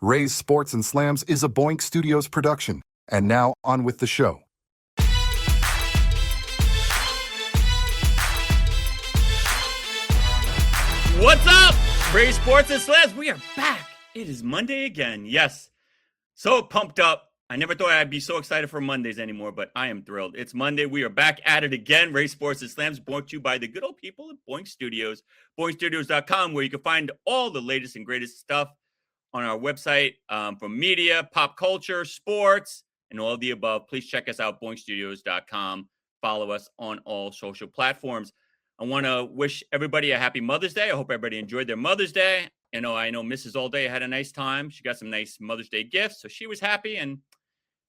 Ray's Sports and Slams is a Boink Studios production. And now, on with the show. What's up, Ray's Sports and Slams? We are back. It is Monday again. Yes, so pumped up. I never thought I'd be so excited for Mondays anymore, but I am thrilled. It's Monday. We are back at it again. Ray's Sports and Slams brought to you by the good old people at Boink Studios. BoinkStudios.com, where you can find all the latest and greatest stuff on our website from media, pop culture, sports, and all of the above. Please check us out, BoinkStudios.com. Follow us on all social platforms. I want to wish everybody a happy Mother's Day. I hope everybody enjoyed their Mother's Day. I know Mrs. All Day had a nice time. She got some nice Mother's Day gifts, so she was happy, and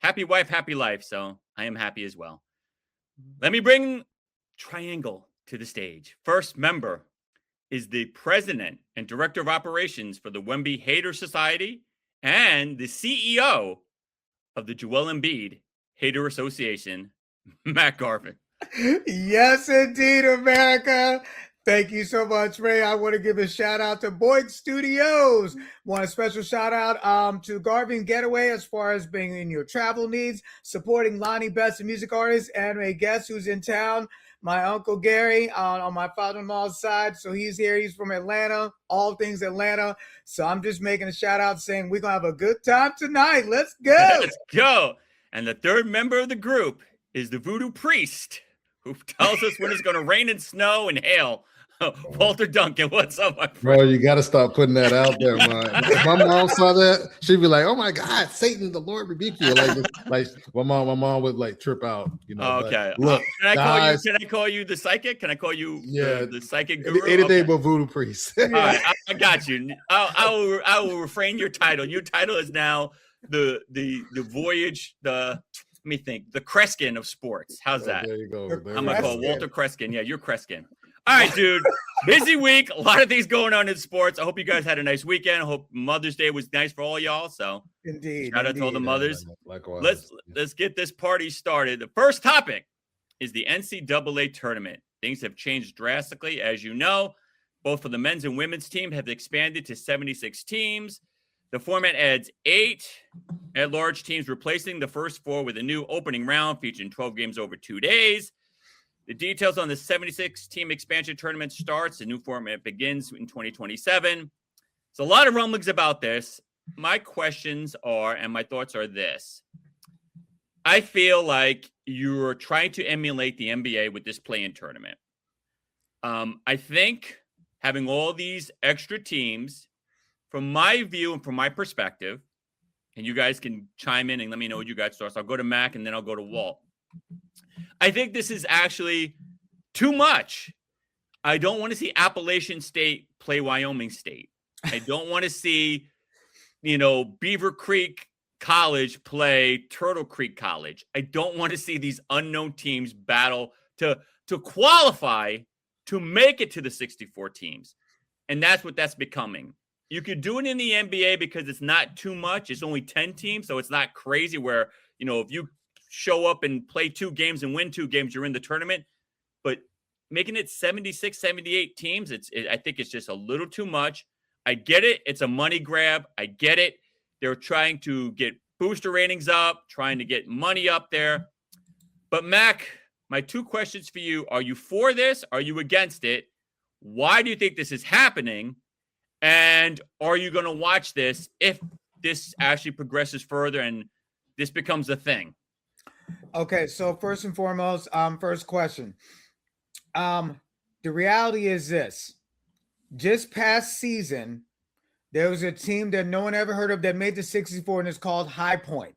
happy wife, happy life. So I am happy as well. Let me bring Triangle to the stage. First member is the president and director of operations for the Wemby Hater Society and the CEO of the Joel Embiid Hater Association, Mack Garvin. Yes, indeed, America. Thank you so much, Ray. I want to give a shout out to Boink Studios. Want a special shout out to Garvin Getaway as far as being in your travel needs, supporting Lonnie Best, a music artist, and a guest who's in town, my Uncle Gary on my father-in-law's side. So he's here. He's from Atlanta, all things Atlanta. So I'm just making a shout out saying we're going to have a good time tonight. Let's go. Let's go. And the third member of the group is the voodoo priest who tells us when it's going to rain and snow and hail. Walter Duncan, what's up, my friend? Bro, you got to stop putting that out there, man. If my mom saw that, she'd be like, "Oh my God, Satan, the Lord rebuke you!" Like my mom would like trip out. You know. Okay. Look, can I call you the psychic? Can I call you the psychic guru? Anything but voodoo priest. All right, I got you. I will refrain your title. Your title is now the voyage. Let me think. The Kreskin of sports. How's that? There you go. I'm gonna call Walter Kreskin. Yeah, you're Kreskin. All right, dude. Busy week. A lot of things going on in sports. I hope you guys had a nice weekend. I hope Mother's Day was nice for all y'all. So, indeed. Shout out to all the mothers. Likewise. Let's get this party started. The first topic is the NCAA tournament. Things have changed drastically, as you know. Both for the men's and women's team have expanded to 76 teams. The format adds 8 at-large teams, replacing the first 4 with a new opening round featuring 12 games over 2 days. The details on the 76-team expansion tournament starts. The new format begins in 2027. So a lot of rumblings about this. My questions are, and my thoughts are this. I feel like you're trying to emulate the NBA with this play-in tournament. I think having all these extra teams, from my view and from my perspective, and you guys can chime in and let me know what you guys thought. So I'll go to Mack and then I'll go to Walt. I think this is actually too much. I don't want to see Appalachian State play Wyoming State. I don't want to see, Beaver Creek College play Turtle Creek College. I don't want to see these unknown teams battle to qualify to make it to the 64 teams. And that's what that's becoming. You could do it in the NBA because it's not too much. It's only 10 teams, so it's not crazy where, if you show up and play 2 games and win 2 games, you're in the tournament. But making it 76, 78 teams, I think it's just a little too much. I get it. It's a money grab. I get it. They're trying to get booster ratings up, trying to get money up there. But Mack, my 2 questions for you. Are you for this? Are you against it? Why do you think this is happening? And are you going to watch this if this actually progresses further and this becomes a thing? Okay, so first and foremost, first question. The reality is this. Just past season, there was a team that no one ever heard of that made the 64, and it's called High Point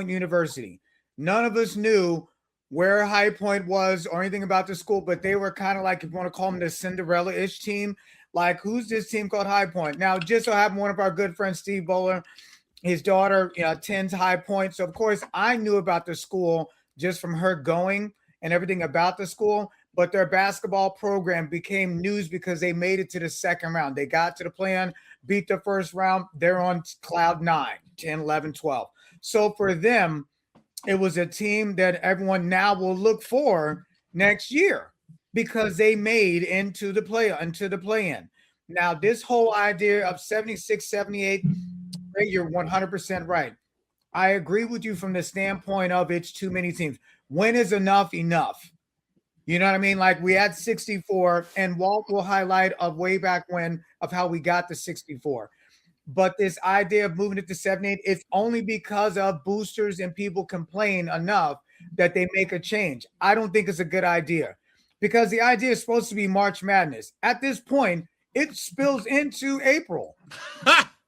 University. None of us knew where High Point was or anything about the school, but they were kind of like, if you want to call them the Cinderella-ish team, like, who's this team called High Point? Now, just so happened one of our good friends, Steve Bowler, his daughter attends High Point. So, of course, I knew about the school just from her going and everything about the school. But their basketball program became news because they made it to the second round. They got to the play-in, beat the first round. They're on cloud 9, 10, 11, 12. So for them, it was a team that everyone now will look for next year because they made into the play-in. Now, this whole idea of 76, 78, great. You're 100% right. I agree with you from the standpoint of it's too many teams. When is enough? You know what I mean? Like we had 64, and Walt will highlight of way back when of how we got to 64. But this idea of moving it to 78, it's only because of boosters and people complain enough that they make a change. I don't think it's a good idea because the idea is supposed to be March Madness. At this point, it spills into April.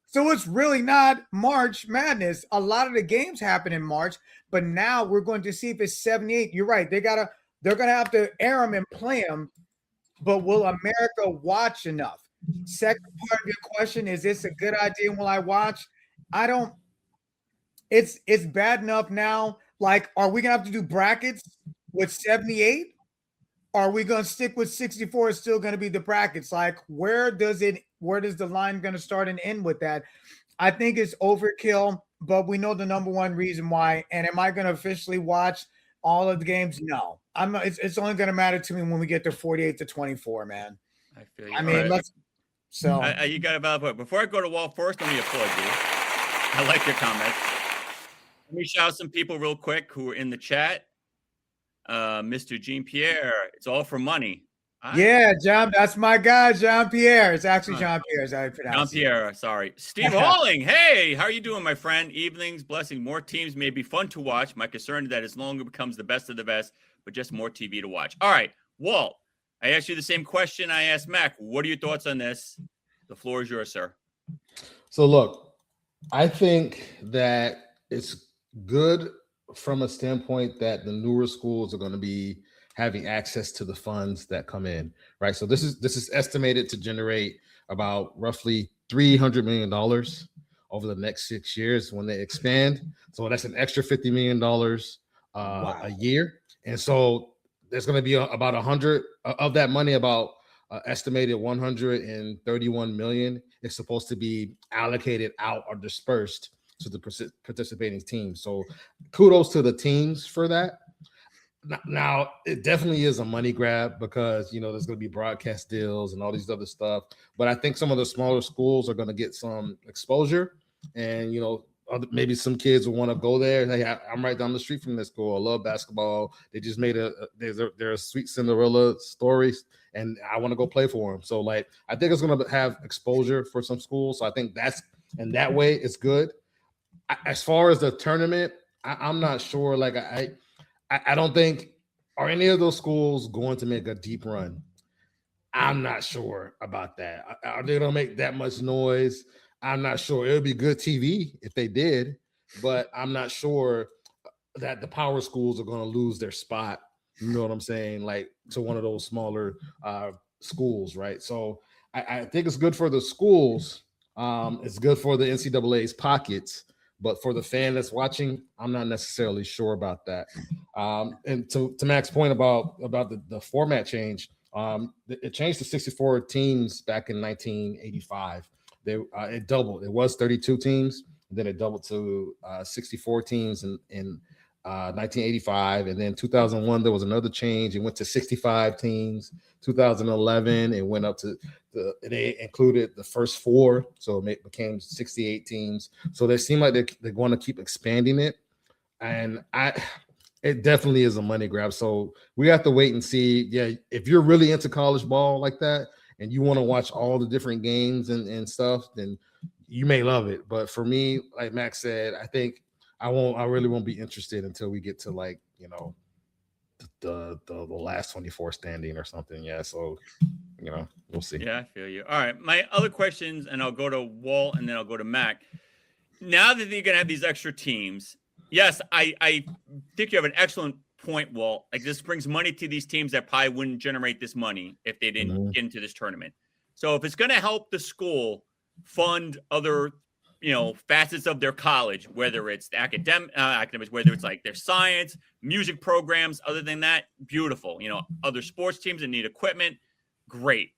So it's really not March Madness. A lot of the games happen in March, but now we're going to see if it's 78. You're right. They're going to have to air them and play them, but will America watch enough? Second part of your question, is this a good idea? Will I watch? I don't. It's bad enough now. Like, are we gonna have to do brackets with 78? Are we gonna stick with 64? It's still gonna be the brackets. Like, where does the line gonna start and end with that? I think it's overkill, but we know the number one reason why. And am I gonna officially watch all of the games? No, I'm not. It's only gonna matter to me when we get to 48 to 24, man. I feel you. I mean, let's. So you got a valid point. Before I go to Walt first, let me applaud you. I like your comments. Let me shout out some people real quick who are in the chat. Mr. Jean Pierre, it's all for money. Yeah, John, that's my guy, Jean Pierre. It's actually Jean Pierre, as I pronounce Jean Pierre, sorry. Steve Halling, hey, how are you doing, my friend? Evenings, blessing. More teams may be fun to watch. My concern is that it no longer becomes the best of the best, but just more TV to watch. All right, Walt, I asked you the same question I asked Mack. What are your thoughts on this? The floor is yours, sir. So look, I think that it's good from a standpoint that the newer schools are going to be having access to the funds that come in, right? So this is estimated to generate about roughly $300 million over the next 6 years when they expand. So that's an extra $50 million a year. And so there's going to be about 100 of that money, about estimated 131 million is supposed to be allocated out or dispersed to the participating teams. So kudos to the teams for that. Now, it definitely is a money grab because, there's going to be broadcast deals and all these other stuff. But I think some of the smaller schools are going to get some exposure and, maybe some kids will want to go there. Hey, I'm right down the street from this school. I love basketball. They just made they're a sweet Cinderella stories, and I want to go play for them. So, I think it's going to have exposure for some schools. So I think in that way, it's good. As far as the tournament, I'm not sure. I don't think, are any of those schools going to make a deep run? I'm not sure about that. Are they going to make that much noise? I'm not sure. It would be good TV if they did, but I'm not sure that the power schools are going to lose their spot. You know what I'm saying? To one of those smaller schools, right? So I think it's good for the schools. It's good for the NCAA's pockets. But for the fan that's watching, I'm not necessarily sure about that. And to Mack's point about the format change, it changed to 64 teams back in 1985. It doubled. It was 32 teams, then it doubled to 64 teams in 1985, and then 2001 there was another change. It went to 65 teams. 2011 it went up to they included the first four, so it became 68 teams. So they seem like they're going to keep expanding it, and it definitely is a money grab. So we have to wait and see. Yeah, if you're really into college ball like that and you want to watch all the different games and stuff, then you may love it. But for me, like Mack said, I think I really won't be interested until we get to the last 24 standing or something. Yeah, so we'll see. Yeah, I feel you. All right, my other questions, and I'll go to Walt and then I'll go to Mack. Now that you're gonna have these extra teams, yes, I think you have an excellent point, Walt. This brings money to these teams that probably wouldn't generate this money if they didn't get into this tournament. So if it's gonna help the school fund other facets of their college, whether it's the academics, whether it's their science, music programs, other than that, beautiful. Other sports teams that need equipment, great.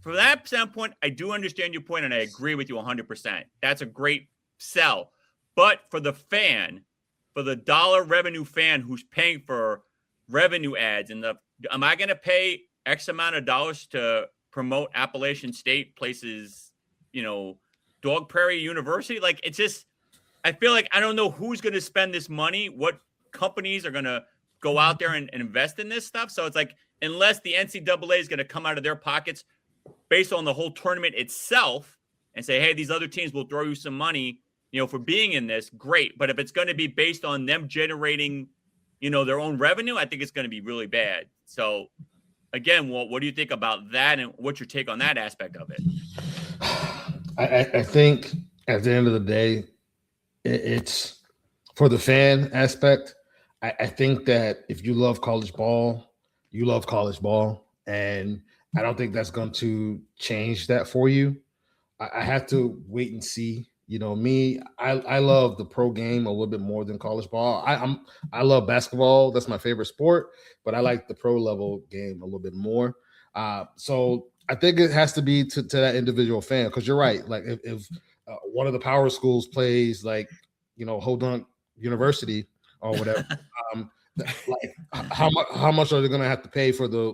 From that standpoint, I do understand your point, and I agree with you 100%. That's a great sell. But for the fan, for the dollar revenue fan who's paying for revenue ads, am I going to pay X amount of dollars to promote Appalachian State places, Dog Prairie University. Like, it's just, I feel like I don't know who's going to spend this money, what companies are going to go out there and invest in this stuff. So it's like, unless the NCAA is going to come out of their pockets based on the whole tournament itself and say, hey, these other teams will throw you some money, for being in this, great. But if it's going to be based on them generating, their own revenue, I think it's going to be really bad. So again, Walt, what do you think about that, and what's your take on that aspect of it? I think at the end of the day, it's for the fan aspect. I think that if you love college ball, you love college ball, and I don't think that's going to change that for you. I have to wait and see. Me, I love the pro game a little bit more than college ball. I love basketball. That's my favorite sport, but I like the pro level game a little bit more. So I think it has to be to that individual fan, because you're right. Like if one of the power schools plays like, Hodunk University or whatever, like how much are they going to have to pay for the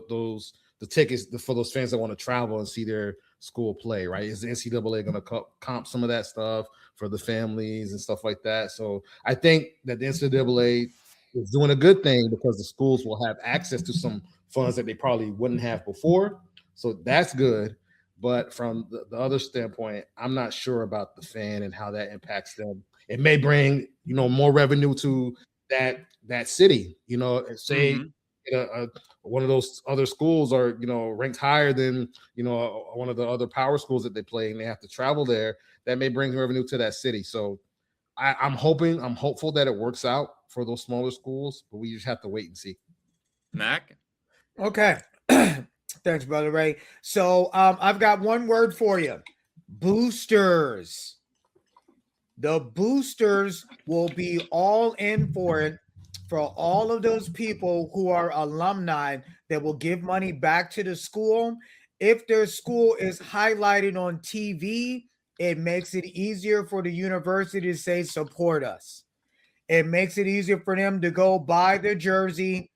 tickets for those fans that want to travel and see their school play, right? Is the NCAA going to comp some of that stuff for the families and stuff like that? So I think that the NCAA is doing a good thing, because the schools will have access to some funds that they probably wouldn't have before. So that's good. But from the other standpoint, I'm not sure about the fan and how that impacts them. It may bring, more revenue to that city, say, one of those other schools are, ranked higher than, one of the other power schools that they play, and they have to travel there. That may bring revenue to that city. So I'm hopeful that it works out for those smaller schools, but we just have to wait and see. Mac? Okay. Thanks, Brother Ray. So I've got one word for you: boosters. The boosters will be all in for it, for all of those people who are alumni that will give money back to the school. If their school is highlighted on TV, it makes it easier for the university to say, support us. It makes it easier for them to go buy their jersey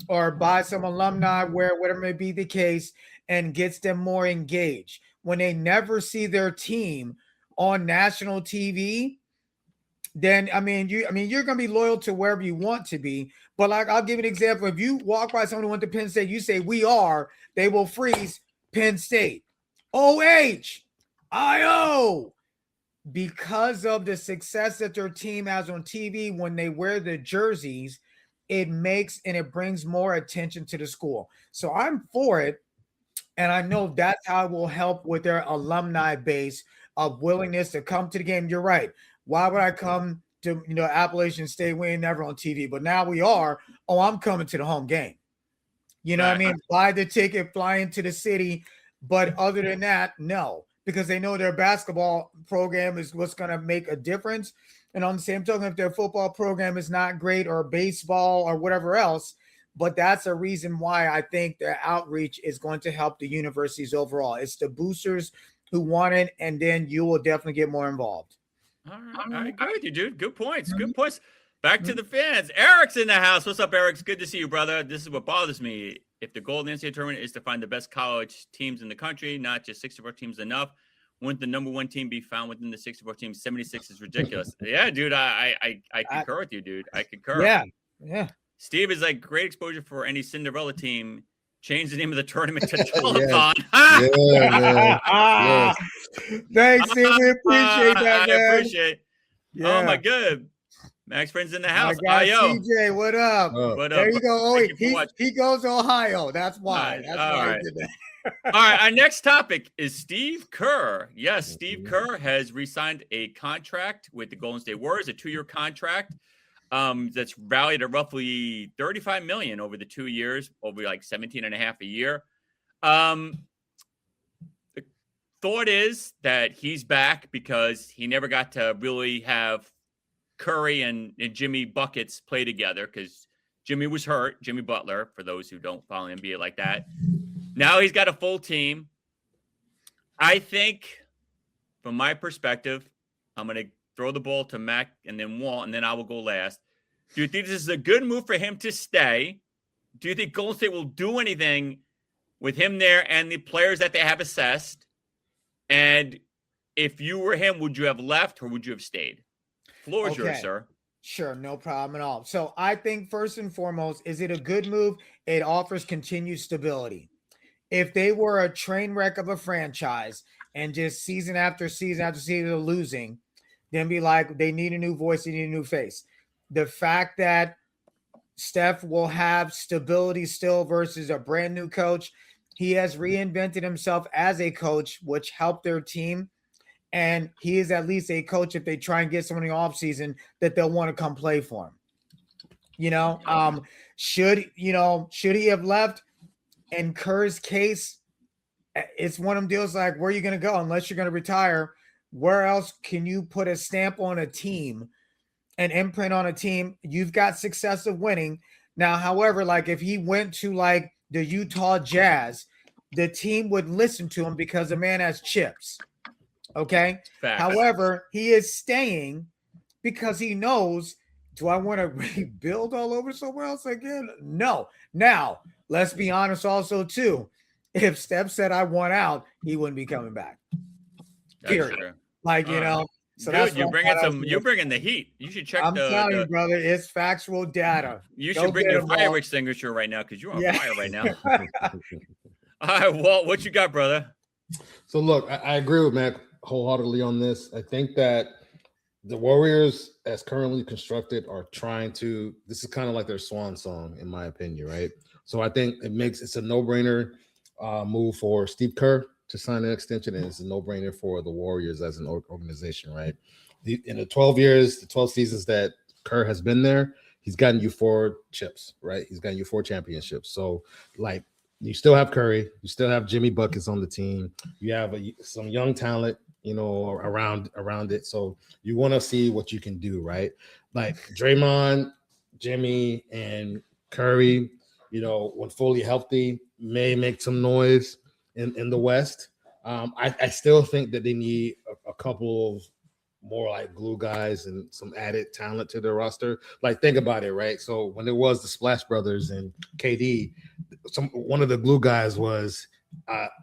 or buy some alumni wear, whatever may be the case, and gets them more engaged. When they never see their team on national TV, then you're gonna be loyal to wherever you want to be. But like, I'll give you an example. If you walk by someone who went to Penn State, you say we are, they will freeze Penn State. OHIO. Because of the success that their team has on TV, when they wear the jerseys, it makes and it brings more attention to the school. So I'm for it. And I know that's how it will help with their alumni base of willingness to come to the game. You're right. Why would I come to, Appalachian State? We ain't never on TV, but now we are. Oh, I'm coming to the home game. What I mean? Buy the ticket, fly into the city. But other than that, no, because they know their basketball program is what's going to make a difference. And on the same token, if their football program is not great, or baseball or whatever else, but that's a reason why I think their outreach is going to help the universities overall. It's the boosters who want it, and then you will definitely get more involved. All right. I agree with you, dude. Good points. Good points. Back to the fans. Eric's in the house. What's up, Eric? It's good to see you, brother. This is what bothers me. If the goal of the NCAA tournament is to find the best college teams in the country, not just 64 teams enough, wouldn't the number one team be found within the 64 teams? 76 is ridiculous. Yeah, dude. I concur with you, dude. I concur. Yeah. Steve is like, great exposure for any Cinderella team. Change the name of the tournament to Telethon. Yeah. Thanks, Steve. We appreciate that, man. I appreciate it. Yeah. Oh, my good. Max friends in the house. CJ, what up? What up? There you go. Oh, he goes to Ohio. That's why. That's why he did that. All right. Our next topic is Steve Kerr. Yes, Steve Kerr has re-signed a contract with the Golden State Warriors, a 2-year contract. That's valued at roughly $35 million over the 2 years, over like 17 and a half a year. The thought is that he's back because he never got to really have Curry and Jimmy Buckets play together, because Jimmy was hurt, Jimmy Butler, for those who don't follow NBA like that. Now he's got a full team. I think, from my perspective, I'm going to throw the ball to Mack and then Walt, and then I will go last. Do you think this is a good move for him to stay? Do you think Golden State will do anything with him there and the players that they have assessed? And if you were him, would you have left or would you have stayed? Floor is yours, Okay. sir. Sure, no problem at all. So I think first and foremost, is it a good move? It offers continued stability. If they were a train wreck of a franchise and just season after season after season losing, then be like, they need a new voice, they need a new face. The fact that Steph will have stability still versus a brand new coach, he has reinvented himself as a coach, which helped their team. And he is at least a coach if they try and get someone in the offseason that they'll want to come play for him. Should he have left? In Kerr's case, it's one of them deals like, where are you going to go unless you're going to retire? Where else can you put a stamp on a team, an imprint on a team? You've got success of winning. Now, however, like if he went to like the Utah Jazz, the team would listen to him because the man has chips. Okay. Facts. However, he is staying because he knows, do I want to rebuild all over somewhere else again? No. Now, let's be honest also, too. If Steph said I want out, he wouldn't be coming back. Period. True. Like, so that's you're bringing the heat. You should check I'm telling you, brother, it's factual data. You should bring your fire extinguisher right now because you're on fire right now. All right, Walt, what you got, brother? So look, I agree with Mac wholeheartedly on this. I think that the Warriors, as currently constructed, are trying to. This is kind of like their swan song, in my opinion, right? So I think it's a no-brainer move for Steve Kerr to sign an extension, and it's a no-brainer for the Warriors as an organization, right? In the 12 seasons that Kerr has been there, he's gotten you 4 chips, right? He's gotten you 4 championships. So, like, you still have Curry, you still have Jimmy Buckets on the team, you have some young talent, around it. So you want to see what you can do, right? Like Draymond, Jimmy, and Curry, when fully healthy, may make some noise in the West. I still think that they need a couple of more like glue guys and some added talent to their roster. Like, think about it, right? So when it was the Splash Brothers and KD, one of the glue guys was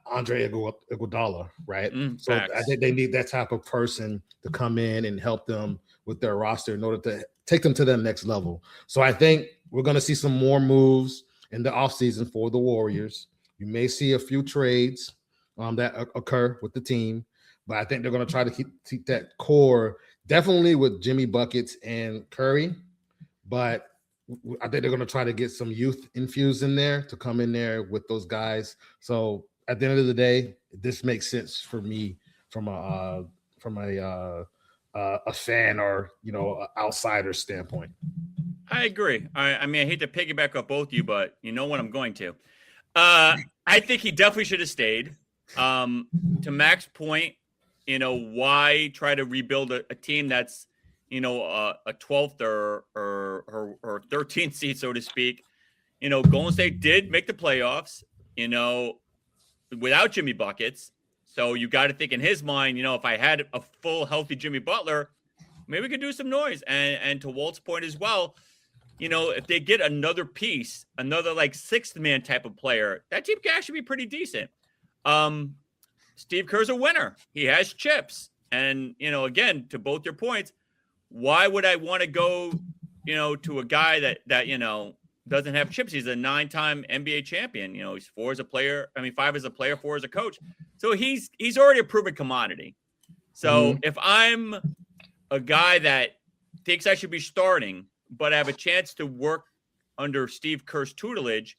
Andre Iguodala, right? So facts. I think they need that type of person to come in and help them with their roster in order to take them to the next level. So I think we're going to see some more moves in the offseason for the Warriors. You may see a few trades that occur with the team, but I think they're going to try to keep that core, definitely with Jimmy Buckets and Curry. But I think they're going to try to get some youth infused in there to come in there with those guys. So at the end of the day, this makes sense for me from a fan or outsider standpoint. I agree. I mean, I hate to piggyback off both of you, but you know what I'm going to. I think he definitely should have stayed. To Mac's point, why try to rebuild a team that's a 12th or 13th seed, so to speak. Golden State did make the playoffs, without Jimmy Buckets. So you got to think in his mind, if I had a full healthy Jimmy Butler, maybe we could do some noise. And to Walt's point as well, if they get another piece, another like sixth man type of player, that team can actually be pretty decent. Steve Kerr's a winner. He has chips. And, again, to both your points, why would I want to go, to a guy that doesn't have chips? He's a 9-time NBA champion. He's 4 as a player. 5 as a player, 4 as a coach. So he's already a proven commodity. So if I'm a guy that thinks I should be starting, but I have a chance to work under Steve Kerr's tutelage,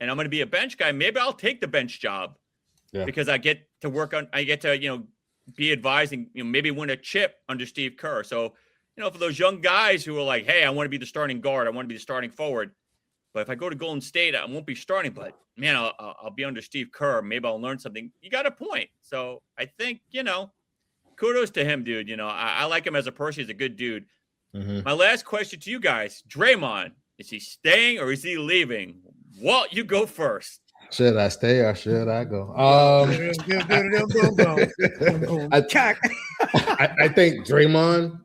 and I'm going to be a bench guy, maybe I'll take the bench job because I get to be advising, maybe win a chip under Steve Kerr. So, for those young guys who are like, hey, I want to be the starting guard, I want to be the starting forward. But if I go to Golden State, I won't be starting, but man, I'll be under Steve Kerr. Maybe I'll learn something. You got a point. So I think, kudos to him, dude. I like him as a person. He's a good dude. My last question to you guys, Draymond, is he staying or is he leaving? Walt, you go first. Should I stay or should I go? I think Draymond,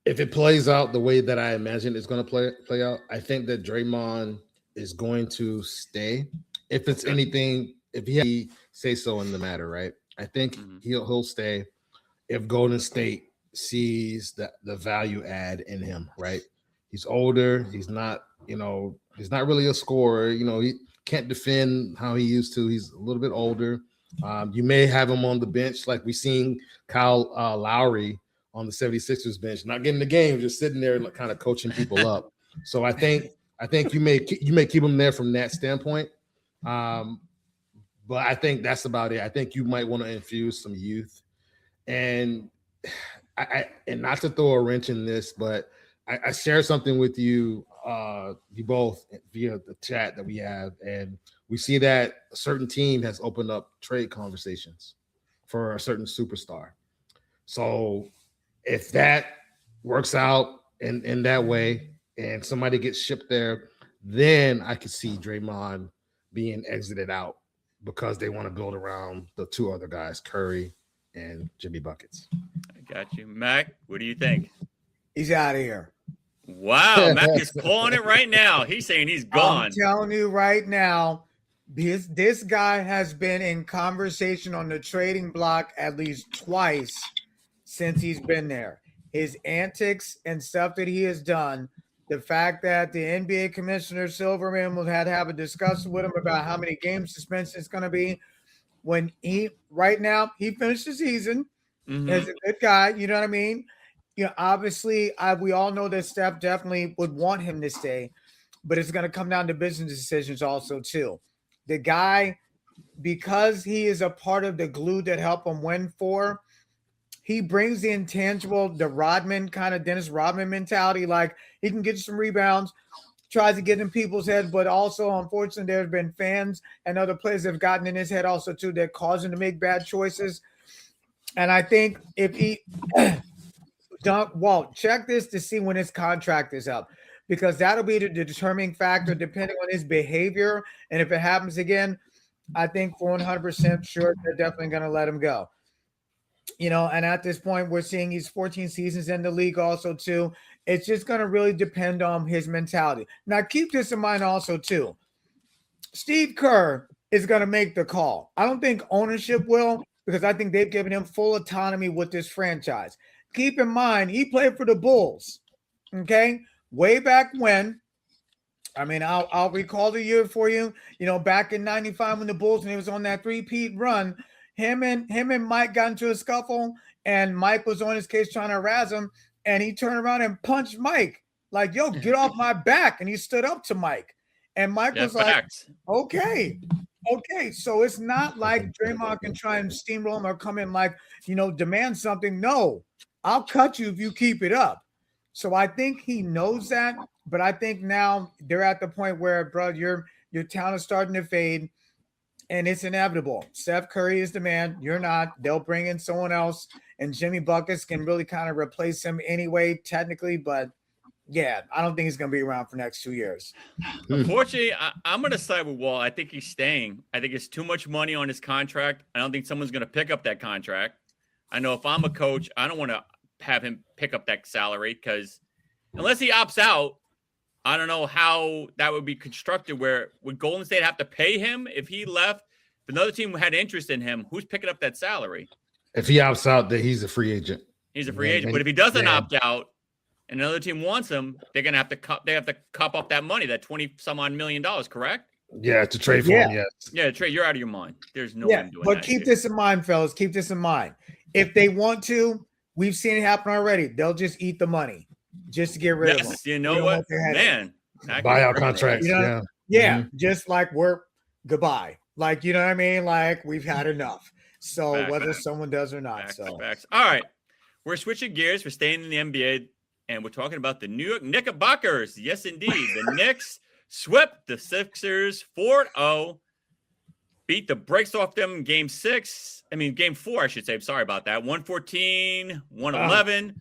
if it plays out the way that I imagine it's going to play out, I think that Draymond is going to stay. If it's anything, if he say so in the matter, right? I think Mhm. he'll stay if Golden State sees the value add in him, right? He's older. He's not, he's not really a scorer. He can't defend how he used to. He's a little bit older. You may have him on the bench, like we seen Kyle Lowry on the 76ers bench, not getting the game, just sitting there kind of coaching people up. So I think you may keep him there from that standpoint. But I think that's about it. I think you might want to infuse some youth. And and not to throw a wrench in this, but I shared something with you, you both via the chat that we have, and we see that a certain team has opened up trade conversations for a certain superstar. So if that works out in that way and somebody gets shipped there, then I could see Draymond being exited out because they want to build around the two other guys, Curry and Jimmy Buckets. I got you. Mac, what do you think? He's out of here. Wow, Mac is calling it right now. He's saying he's gone. I'm telling you right now, this guy has been in conversation on the trading block at least twice since he's been there. His antics and stuff that he has done, the fact that the NBA commissioner Silverman will have to have a discussion with him about how many game suspension it's going to be. When right now he finished the season as a good guy, you know what I mean? Obviously, we all know that Steph definitely would want him to stay, but it's going to come down to business decisions also too. The guy, because he is a part of the glue that helped him win 4, he brings the intangible, the Rodman kind of Dennis Rodman mentality. Like he can get some rebounds, tries to get in people's head, but also, unfortunately, there's been fans and other players that have gotten in his head also too that cause him to make bad choices. And I think if he Walt, check this to see when his contract is up, because that'll be the determining factor depending on his behavior. And if it happens again, I think for 100% sure they're definitely going to let him go. And at this point, we're seeing he's 14 seasons in the league also too. It's just going to really depend on his mentality. Now, keep this in mind also too. Steve Kerr is going to make the call. I don't think ownership will, because I think they've given him full autonomy with this franchise. Keep in mind, he played for the Bulls, okay? Way back when. I mean, I'll recall the year for you. Back in '95 when the Bulls, and he was on that 3-peat run, him and Mike got into a scuffle, and Mike was on his case trying to harass him, and he turned around and punched Mike. Like, yo, get off my back. And he stood up to Mike. And Mike was facts. like, okay. So it's not like Draymond can try and steamroll him or come in like, demand something. No, I'll cut you if you keep it up. So I think he knows that, but I think now they're at the point where, bro, your talent is starting to fade, and it's inevitable. Steph Curry is the man. You're not. They'll bring in someone else, and Jimmy Buckets can really kind of replace him anyway, technically, but yeah, I don't think he's going to be around for the next 2 years. Unfortunately, I'm going to side with Walt. I think he's staying. I think it's too much money on his contract. I don't think someone's going to pick up that contract. I know if I'm a coach, I don't want to have him pick up that salary, because unless he opts out, I don't know how that would be constructed. Where would Golden State have to pay him if he left? If another team had interest in him, who's picking up that salary? If he opts out, that he's a free agent. He's a free agent. But if he doesn't opt out and another team wants him, they're gonna have to cup up that money, that $20-some-odd million, correct? Yeah, to trade for him. Yes. Yeah, trade. You're out of your mind. There's no one doing that. But keep this in mind, fellas. Keep this in mind. If they want to, we've seen it happen already. They'll just eat the money just to get rid of them. You know what, man? Buyout contracts. Just like we're goodbye. Like, you know what I mean? Like, we've had enough. So whether someone does or not. All right. We're switching gears. We're staying in the NBA, and we're talking about the New York Knickerbockers. Yes, indeed. The Knicks swept the Sixers 4-0, beat the brakes off them in game 4, I should say. I'm sorry about that. 114, 111.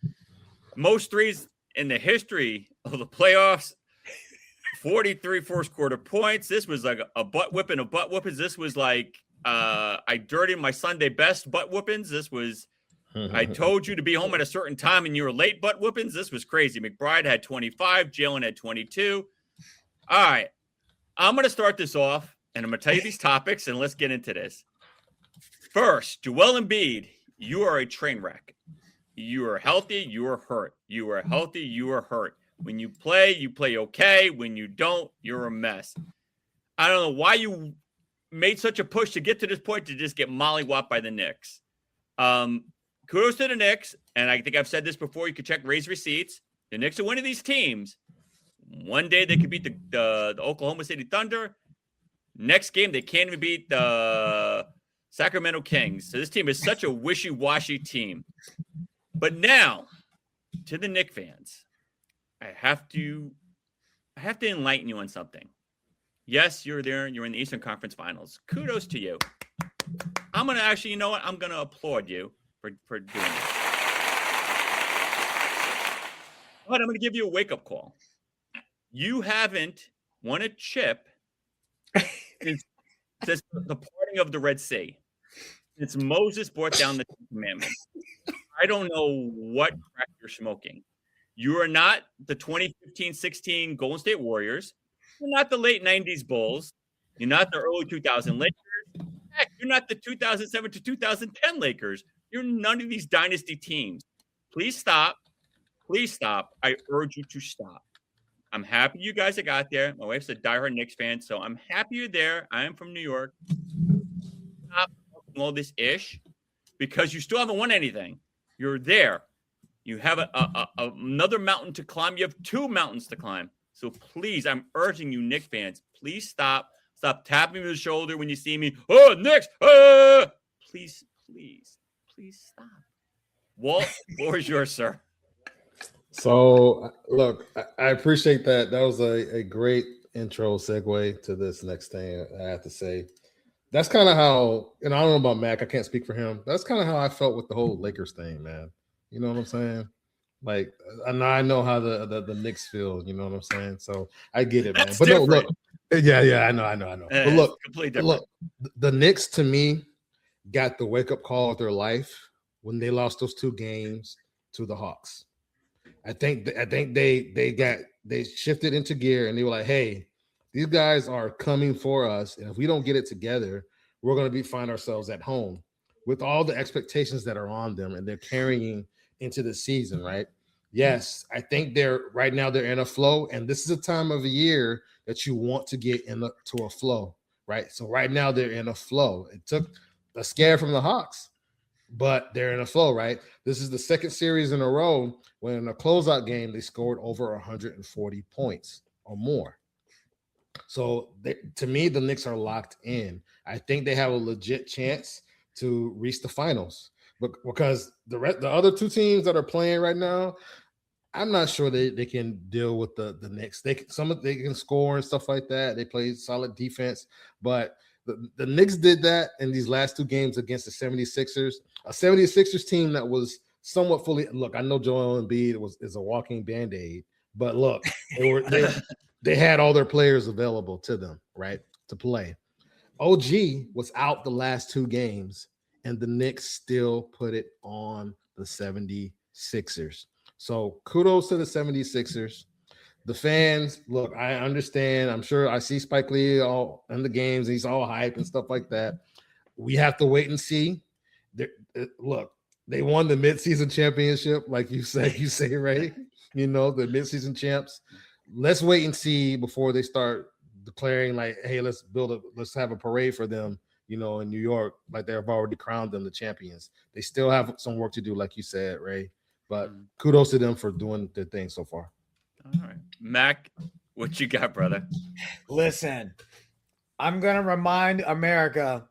Most threes in the history of the playoffs. 43 first quarter points. This was like a butt whipping of butt whoopings. This was like I dirtied my Sunday best butt whoopings. This was I told you to be home at a certain time and you were late butt whoopings. This was crazy. McBride had 25. Jalen had 22. All right. I'm going to start this off, and I'm going to tell you these topics, and let's get into this. First, Joel Embiid, you are a train wreck. You are healthy, you are hurt. You are healthy, you are hurt. When you play okay. When you don't, you're a mess. I don't know why you made such a push to get to this point to just get mollywopped by the Knicks. Kudos to the Knicks, and I think I've said this before. You can check Raise Receipts. The Knicks are one of these teams. One day they could beat the Oklahoma City Thunder. Next game, they can't even beat the Sacramento Kings. So this team is such a wishy-washy team. But now, to the Knicks fans, I have to enlighten you on something. Yes, you're there. You're in the Eastern Conference Finals. Kudos to you. I'm going to actually, you know what? I'm going to applaud you for doing this. But I'm going to give you a wake-up call. You haven't won a chip since the parting of the Red Sea. Since Moses brought down the Ten Commandments. I don't know what crack you're smoking. You are not the 2015-16 Golden State Warriors. You're not the late 90s Bulls. You're not the early 2000 Lakers. Heck, you're not the 2007 to 2010 Lakers. You're none of these dynasty teams. Please stop. Please stop. I urge you to stop. I'm happy you guys got there. My wife's a diehard Knicks fan, so I'm happy you're there. I am from New York. Stop all this ish because you still haven't won anything. You're there. You have another mountain to climb. You have two mountains to climb. So please, I'm urging you, Knicks fans, please stop. Stop tapping me on the shoulder when you see me. Oh, Knicks! Please stop. Walt, the floor is yours, sir. So, look, I appreciate that. That was a great intro segue to this next thing I have to say. That's kind of how, and I don't know about Mack. I can't speak for him. That's kind of how I felt with the whole Lakers thing, man. You know what I'm saying? Like, I know how the Knicks feel. You know what I'm saying? So I get it, man. That's but different. no, look, yeah, I know. But look, completely different. The Knicks to me got the wake up call of their life when they lost those 2 games to the Hawks. I think they shifted into gear and they were like, hey, these guys are coming for us, and if we don't get it together, we're going to find ourselves at home with all the expectations that are on them, and they're carrying into the season, right? Yes, I think they're in a flow, and this is a time of the year that you want to get into a flow, right? So right now they're in a flow. It took a scare from the Hawks, but they're in a flow, right? This is the second series in a row when in a closeout game they scored over 140 points or more. So to me, the Knicks are locked in. I think they have a legit chance to reach the finals, but because the other 2 teams that are playing right now, I'm not sure they can deal with the Knicks. They can score and stuff like that. They play solid defense, but the Knicks did that in these last 2 games against the 76ers, a 76ers team that was somewhat fully. Look, I know Joel Embiid is a walking Band-Aid, but look, they had all their players available to them, right, to play. OG was out the last 2 games, and the Knicks still put it on the 76ers. So kudos to the 76ers. The fans, look, I understand. I'm sure I see Spike Lee all in the games. He's all hype and stuff like that. We have to wait and see. Look, they won the midseason championship, like you say, Ray. You know, the midseason champs. Let's wait and see before they start declaring like, hey, let's have a parade for them, you know, in New York, like they've already crowned them the champions. They still have some work to do, like you said, Ray. But kudos to them for doing their thing so far. All right. Mack, what you got, brother? Listen, I'm going to remind America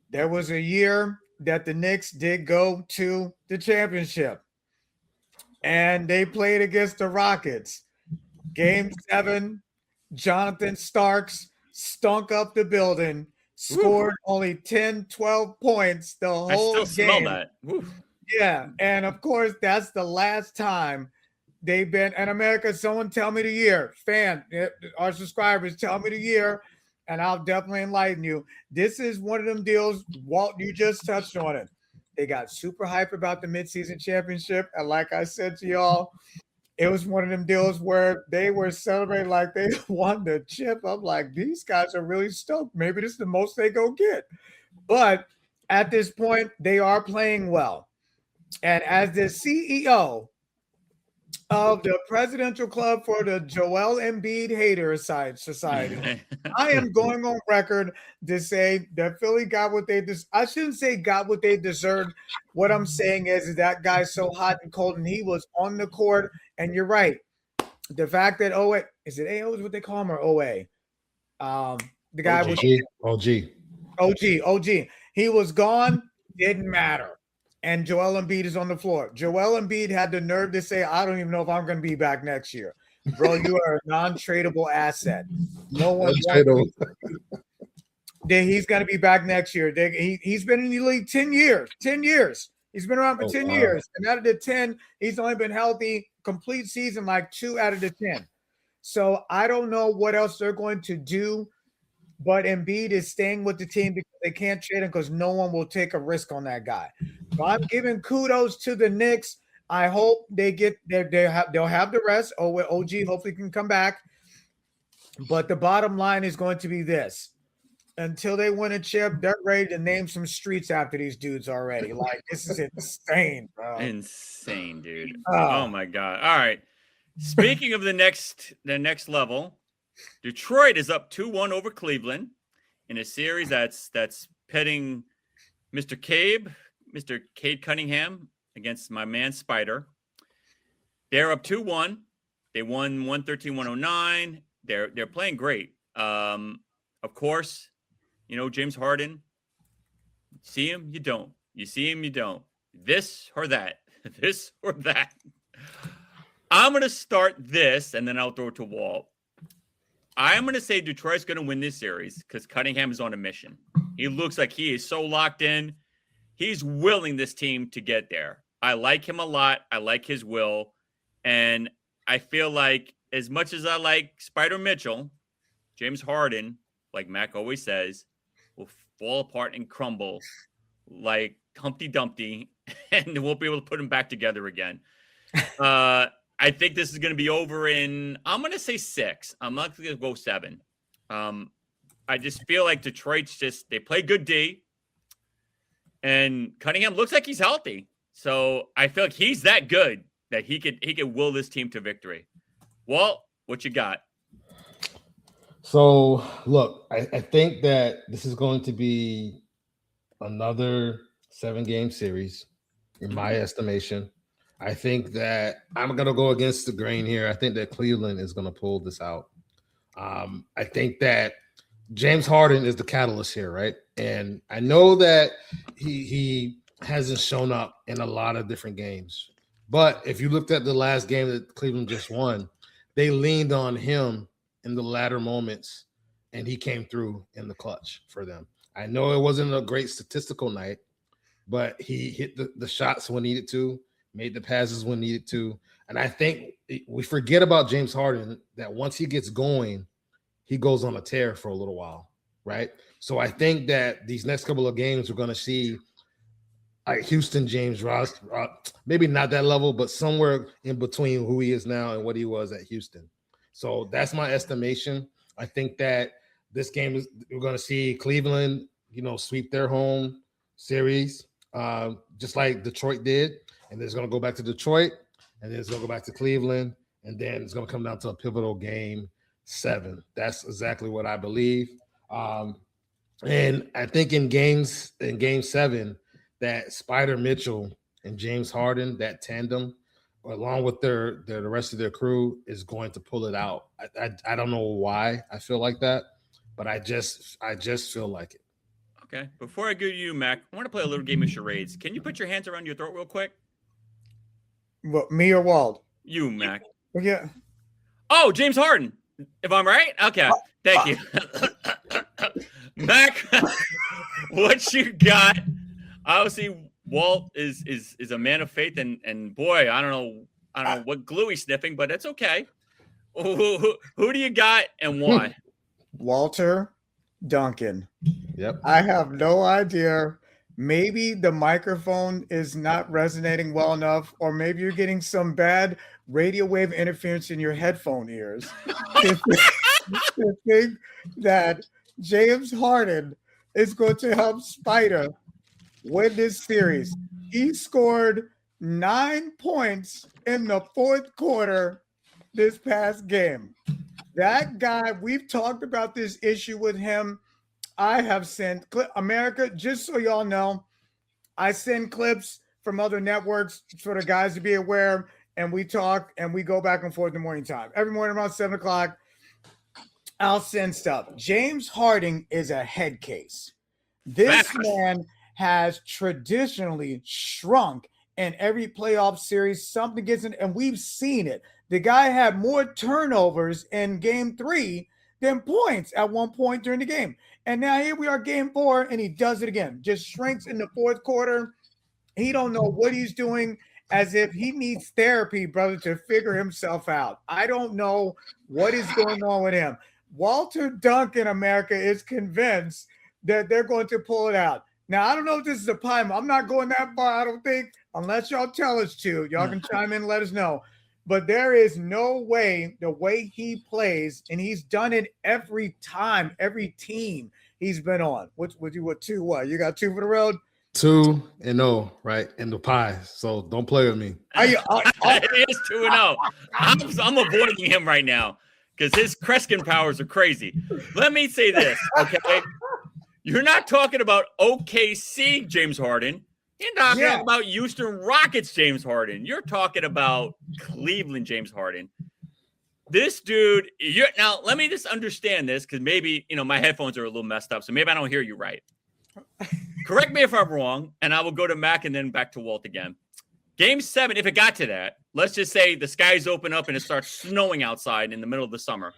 there was a year that the Knicks did go to the championship, and they played against the Rockets. Game 7, Jonathan Starks stunk up the building, scored only 10, 12 points the whole game. I still smell that. Woo. Yeah, and of course, that's the last time they've been in America. Someone tell me the year. Our subscribers, tell me the year, and I'll definitely enlighten you. This is one of them deals, Walt, you just touched on it. They got super hype about the midseason championship, and like I said to y'all, it was one of them deals where they were celebrating like they won the chip. I'm like, these guys are really stoked. Maybe this is the most they go get. But at this point, they are playing well. And as the CEO of the Presidential Club for the Joel Embiid Hater Society, I am going on record to say that Philly got what they I shouldn't say got what they deserved. What I'm saying is that guy's so hot and cold, and he was on the court. And you're right. The fact that is it AO is what they call him or OA? The guy OG. He was gone, didn't matter. And Joel Embiid is on the floor. Joel Embiid had the nerve to say, I don't even know if I'm going to be back next year. Bro, you are a non-tradable asset. No one he's going to be back next year. He's been in the league 10 years. 10 years. He's been around for 10 years. And out of the 10, he's only been healthy complete season like 2 out of the 10. So I don't know what else they're going to do. But Embiid is staying with the team because they can't trade him because no one will take a risk on that guy. So I'm giving kudos to the Knicks. I hope they'll have the rest. OG hopefully can come back. But the bottom line is going to be this. Until they win a chip, they're ready to name some streets after these dudes already. Like, this is insane, bro. Insane, dude. Oh my God. All right. Speaking of the next level, Detroit is up 2-1 over Cleveland in a series that's pitting Mr. Cade Cunningham against my man Spider. They're up 2-1. They won 113-109. They're playing great. Of course, James Harden. See him, you don't. You see him, you don't. This or that. This or that. I'm going to start this, and then I'll throw it to Walt. I'm going to say Detroit's going to win this series because Cunningham is on a mission. He looks like he is so locked in. He's willing this team to get there. I like him a lot. I like his will. And I feel like as much as I like Spider Mitchell, James Harden, like Mack always says, will fall apart and crumble like Humpty Dumpty, and won't be able to put him back together again. I think this is going to be over I'm going to say 6. I'm not going to go 7. I just feel like Detroit's they play good D, and Cunningham looks like he's healthy. So I feel like he's that good that he could will this team to victory. Walt, what you got? So look, I think that this is going to be another 7-game series in my estimation. I think that I'm going to go against the grain here. I think that Cleveland is going to pull this out. I think that James Harden is the catalyst here, right? And I know that he hasn't shown up in a lot of different games. But if you looked at the last game that Cleveland just won, they leaned on him in the latter moments, and he came through in the clutch for them. I know it wasn't a great statistical night, but he hit the shots when needed to, made the passes when needed to. And I think we forget about James Harden, that once he gets going, he goes on a tear for a little while, right? So I think that these next couple of games, we're going to see like Houston James Ross, maybe not that level, but somewhere in between who he is now and what he was at Houston. So that's my estimation. I think that this game we're going to see Cleveland, sweep their home series, just like Detroit did. And then it's going to go back to Detroit, and then it's going to go back to Cleveland, and then it's going to come down to a pivotal game 7. That's exactly what I believe. And I think in game 7, that Spider Mitchell and James Harden, that tandem, along with the rest of their crew, is going to pull it out. I don't know why I feel like that, but I just feel like it. Okay. Before I go to you, Mac, I want to play a little game of charades. Can you put your hands around your throat real quick? What, me or Walt? You, Mac. Yeah. Oh, James Harden. If I'm right? Okay. Thank you. Mac, what you got? Obviously, Walt is a man of faith, and boy, I don't know what glue he's sniffing, but it's okay. Who do you got and why? Walter Duncan. Yep. I have no idea. Maybe the microphone is not resonating well enough, or maybe you're getting some bad radio wave interference in your headphone ears. To think that James Harden is going to help Spider win this series. He scored 9 points in the fourth quarter this past game. That guy, we've talked about this issue with him. I have sent America, just so y'all know, I send clips from other networks for the guys to be aware, and we talk and we go back and forth in the morning time. Every morning around 7 o'clock, I'll send stuff. James Harden is a head case. This man has traditionally shrunk in every playoff series. Something gets in, and we've seen it. The guy had more turnovers in game 3 than points at one point during the game. And now here we are, game 4, and he does it again. Just shrinks in the fourth quarter. He don't know what he's doing, as if he needs therapy, brother, to figure himself out. I don't know what is going on with him. Walter Dunk in America is convinced that they're going to pull it out. Now, I don't know if this is a pie. I'm not going that far, I don't think, unless y'all tell us to. Y'all can chime in and let us know. But there is no way, the way he plays, and he's done it every time, every team he's been on. What 2? What? You got 2 for the road? 2-0, right? In the pie. So don't play with me. It is 2-0. I'm avoiding him right now because his Kreskin powers are crazy. Let me say this, okay? You're not talking about OKC James Harden. You're not talking about Houston Rockets James Harden. You're talking about Cleveland James Harden. This dude, now let me just understand this, because maybe, my headphones are a little messed up, so maybe I don't hear you right. Correct me if I'm wrong, and I will go to Mack and then back to Walt again. Game 7, if it got to that, let's just say the skies open up and it starts snowing outside in the middle of the summer.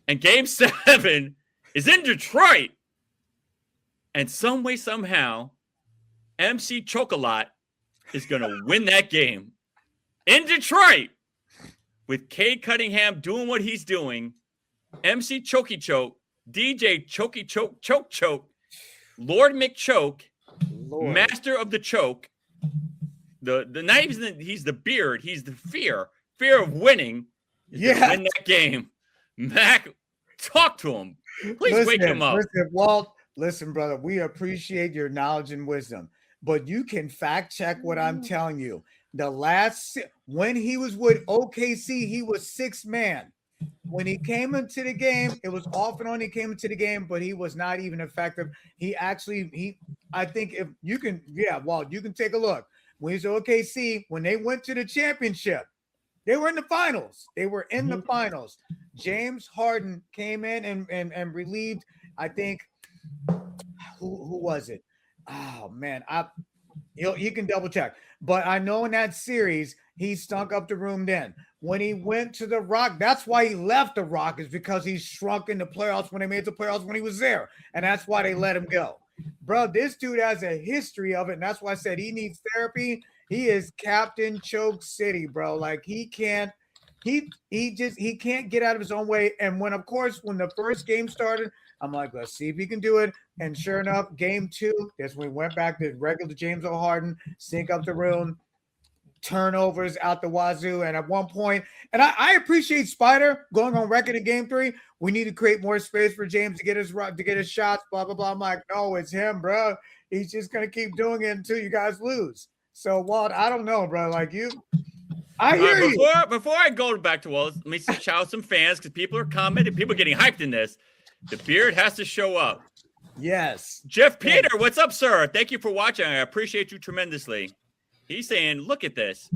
And Game 7 is in Detroit. And some way, somehow, MC Chocolat is going to win that game in Detroit with Cade Cunningham doing what he's doing. MC Chokey Choke, DJ Chokey Choke, Choke Choke, Lord McChoke, Master of the Choke. The not even he's the beard, he's the fear of winning. Yeah, win that game. Mack, talk to him. Please wake him up. Listen, Walt. Listen, brother. We appreciate your knowledge and wisdom, but you can fact check what I'm telling you. When he was with OKC, he was 6th man. When he came into the game, it was off and on. He came into the game, but he was not even effective. I think if you can, Walt, you can take a look. When he's OKC, when they went to the championship, they were in the finals. The finals. James Harden came in and relieved, I think, who was it? Oh man, you can double check. But I know in that series, he stunk up the room then. When he went to the Rock, that's why he left the Rock, is because he shrunk in the playoffs when they made the playoffs when he was there. And that's why they let him go. Bro, this dude has a history of it. And that's why I said he needs therapy. He is Captain Choke City, bro. Like he can't get out of his own way. And when the first game started, I'm like, let's see if he can do it. And sure enough, game 2, that's when we went back to regular James Harden, sink up the room, turnovers out the wazoo. And at one point, and I appreciate Spider going on record in game 3. We need to create more space for James to get his shots, blah, blah, blah. I'm like, no, it's him, bro. He's just going to keep doing it until you guys lose. So, Walt, I don't know, bro. Like I hear you. Before I go back to Walt, let me shout out some fans, because people are commenting. People are getting hyped in this. The beard has to show up. Yes. Jeff Peter, what's up, sir? Thank you for watching. I appreciate you tremendously. He's saying, look at this.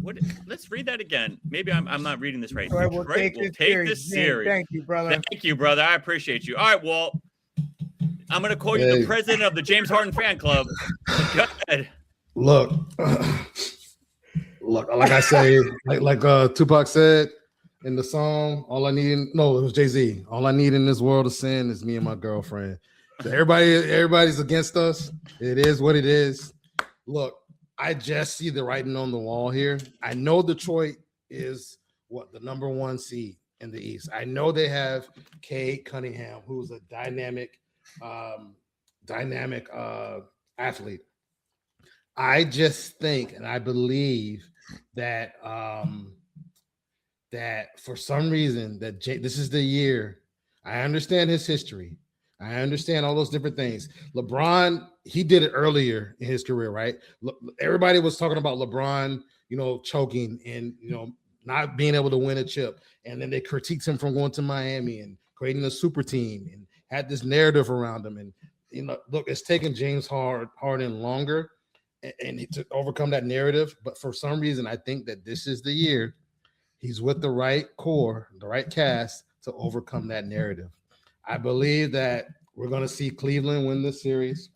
Let's read that again. Maybe I'm not reading this right. All right, we'll take this series. Thank you, brother. I appreciate you. All right, Walt. I'm going to call you the president of the James Harden fan club. Go ahead. Look, like I say, like Tupac said in the song, it was Jay-Z. All I need in this world of sin is me and my girlfriend. So everybody's against us. It is what it is. Look, I just see the writing on the wall here. I know Detroit is the number 1 seed in the East. I know they have Cade Cunningham, who's a dynamic athlete. I just think and I believe that that for some reason this is the year. I understand his history. I understand all those different things. LeBron, he did it earlier in his career, right? Everybody was talking about LeBron, choking and, not being able to win a chip. And then they critiqued him from going to Miami and creating a super team and had this narrative around him. And, look, it's taken James Harden longer and to overcome that narrative. But for some reason, I think that this is the year he's with the right core, the right cast to overcome that narrative. I believe that we're going to see Cleveland win this series.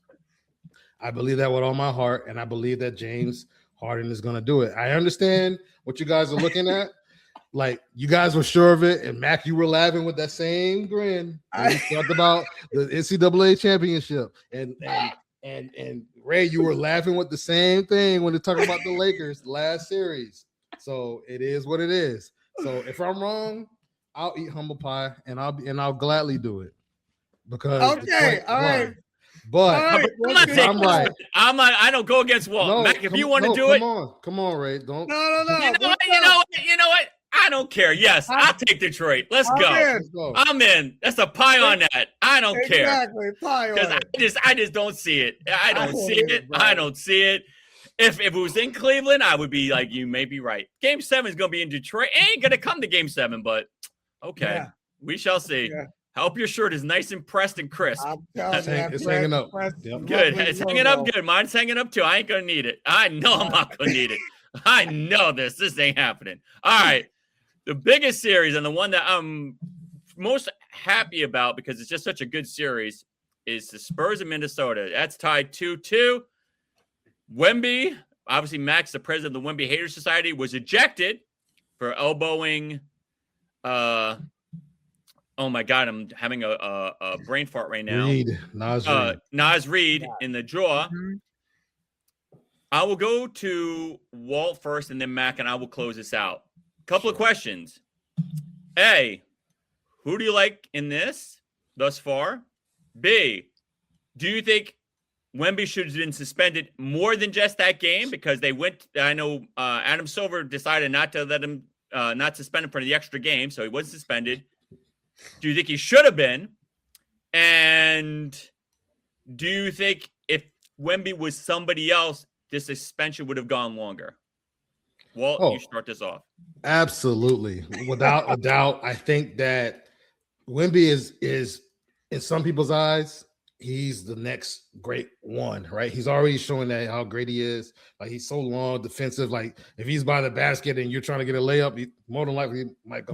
I believe that with all my heart, and I believe that James Harden is going to do it. I understand what you guys are looking at. Like, you guys were sure of it, and Mack, you were laughing with that same grin when we talked about the NCAA championship. And Ray, you were laughing with the same thing when they're talking about the Lakers last series. So it is what it is. So if I'm wrong, I'll eat humble pie, and I'll gladly do it because okay, all right. But I'm right. I don't go against Walt. No, Mack, if you want to do it, come on, Ray. Don't. No. You know what? I don't care. Yes, I'll take Detroit. Let's go. I'm in. That's a pie on that. I don't care. Exactly, pie on it. Because I just don't see it. I don't see it. If it was in Cleveland, I would be like, you may be right. Game 7 is going to be in Detroit. It ain't going to come to Game 7, but okay. Yeah. We shall see. Yeah. I hope your shirt is nice and pressed and crisp. It's hanging up. Yep. Good. It's hanging up good. Mine's hanging up too. I ain't going to need it. I know I'm not going to need it. I know this. This ain't happening. All right. The biggest series and the one that I'm most happy about because it's just such a good series is the Spurs in Minnesota. That's tied 2-2. Wemby, obviously Max, the president of the Wemby Haters Society, was ejected for elbowing oh my God, I'm having a brain fart right now. Naz Reid in the jaw. Mm-hmm. I will go to Walt first and then Mack, and I will close this out. Couple of questions. A, who do you like in this thus far? B, do you think Wemby should have been suspended more than just that game? Because they went, I know Adam Silver decided not to let him, not suspend him for the extra game, so he wasn't suspended. Do you think he should have been? And do you think if Wemby was somebody else, this suspension would have gone longer? Walt, you start this off. Absolutely. Without a doubt, I think that Wemby is in some people's eyes, he's the next great one, right? He's already showing that how great he is. Like, he's so long, defensive. Like, if he's by the basket and you're trying to get a layup, he more than likely might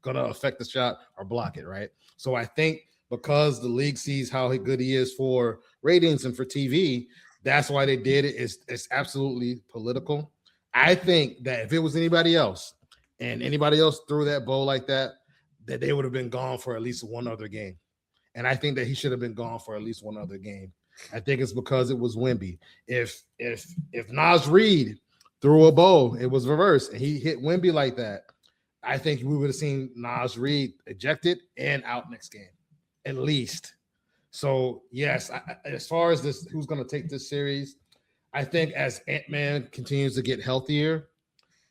gonna affect the shot or block it, right? So I think because the league sees how good he is for ratings and for TV, that's why they did it. It's absolutely political. I think that if it was anybody else and anybody else threw that bowl like that, that they would have been gone for at least one other game. And I think that he should have been gone for at least one other game. I think it's because it was Wemby. If Naz Reid threw a bowl, it was reversed, and he hit Wemby like that, I think we would have seen Naz Reid ejected and out next game, at least. So, yes, as far as this, who's going to take this series, I think as Ant-Man continues to get healthier,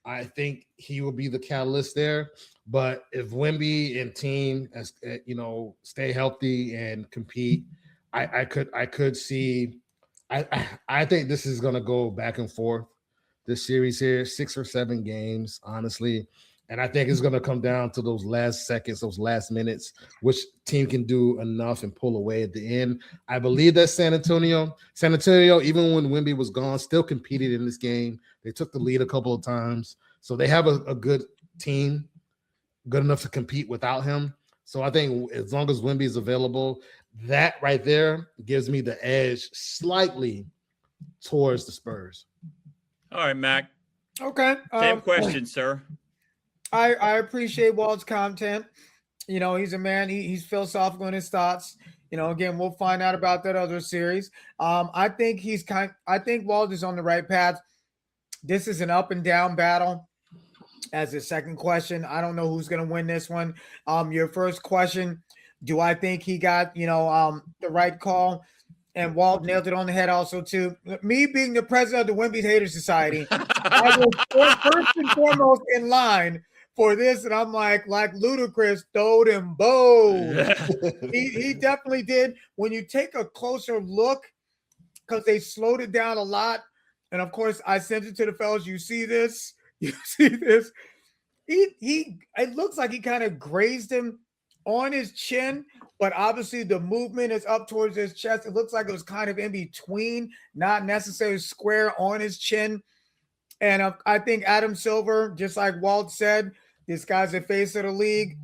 I think he will be the catalyst there. But if Wemby and team, as stay healthy and compete, I could see. I think this is going to go back and forth. This series here, 6 or 7 games, honestly. And I think it's going to come down to those last seconds, those last minutes, which team can do enough and pull away at the end. I believe that San Antonio, even when Wemby was gone, still competed in this game. They took the lead a couple of times. So they have a good team, good enough to compete without him. So I think as long as Wemby is available, that right there gives me the edge slightly towards the Spurs. All right, Mack. Okay. Same question, sir. I appreciate Walt's content. He's a man. He's philosophical in his thoughts. Again, we'll find out about that other series. I think I think Walt is on the right path. This is an up and down battle. As a second question, I don't know who's going to win this one. Your first question, do I think he got the right call? And Walt nailed it on the head also, too. Me being the president of the Wemby Haters Society, I was first and foremost in line for this, and I'm like Ludacris, throw them bows. He definitely did. When you take a closer look, because they slowed it down a lot, and of course I sent it to the fellas. You see this? You see this? He it looks like he kind of grazed him on his chin, but obviously the movement is up towards his chest. It looks like it was kind of in between, not necessarily square on his chin. And I think Adam Silver, just like Walt said, this guy's the face of the league.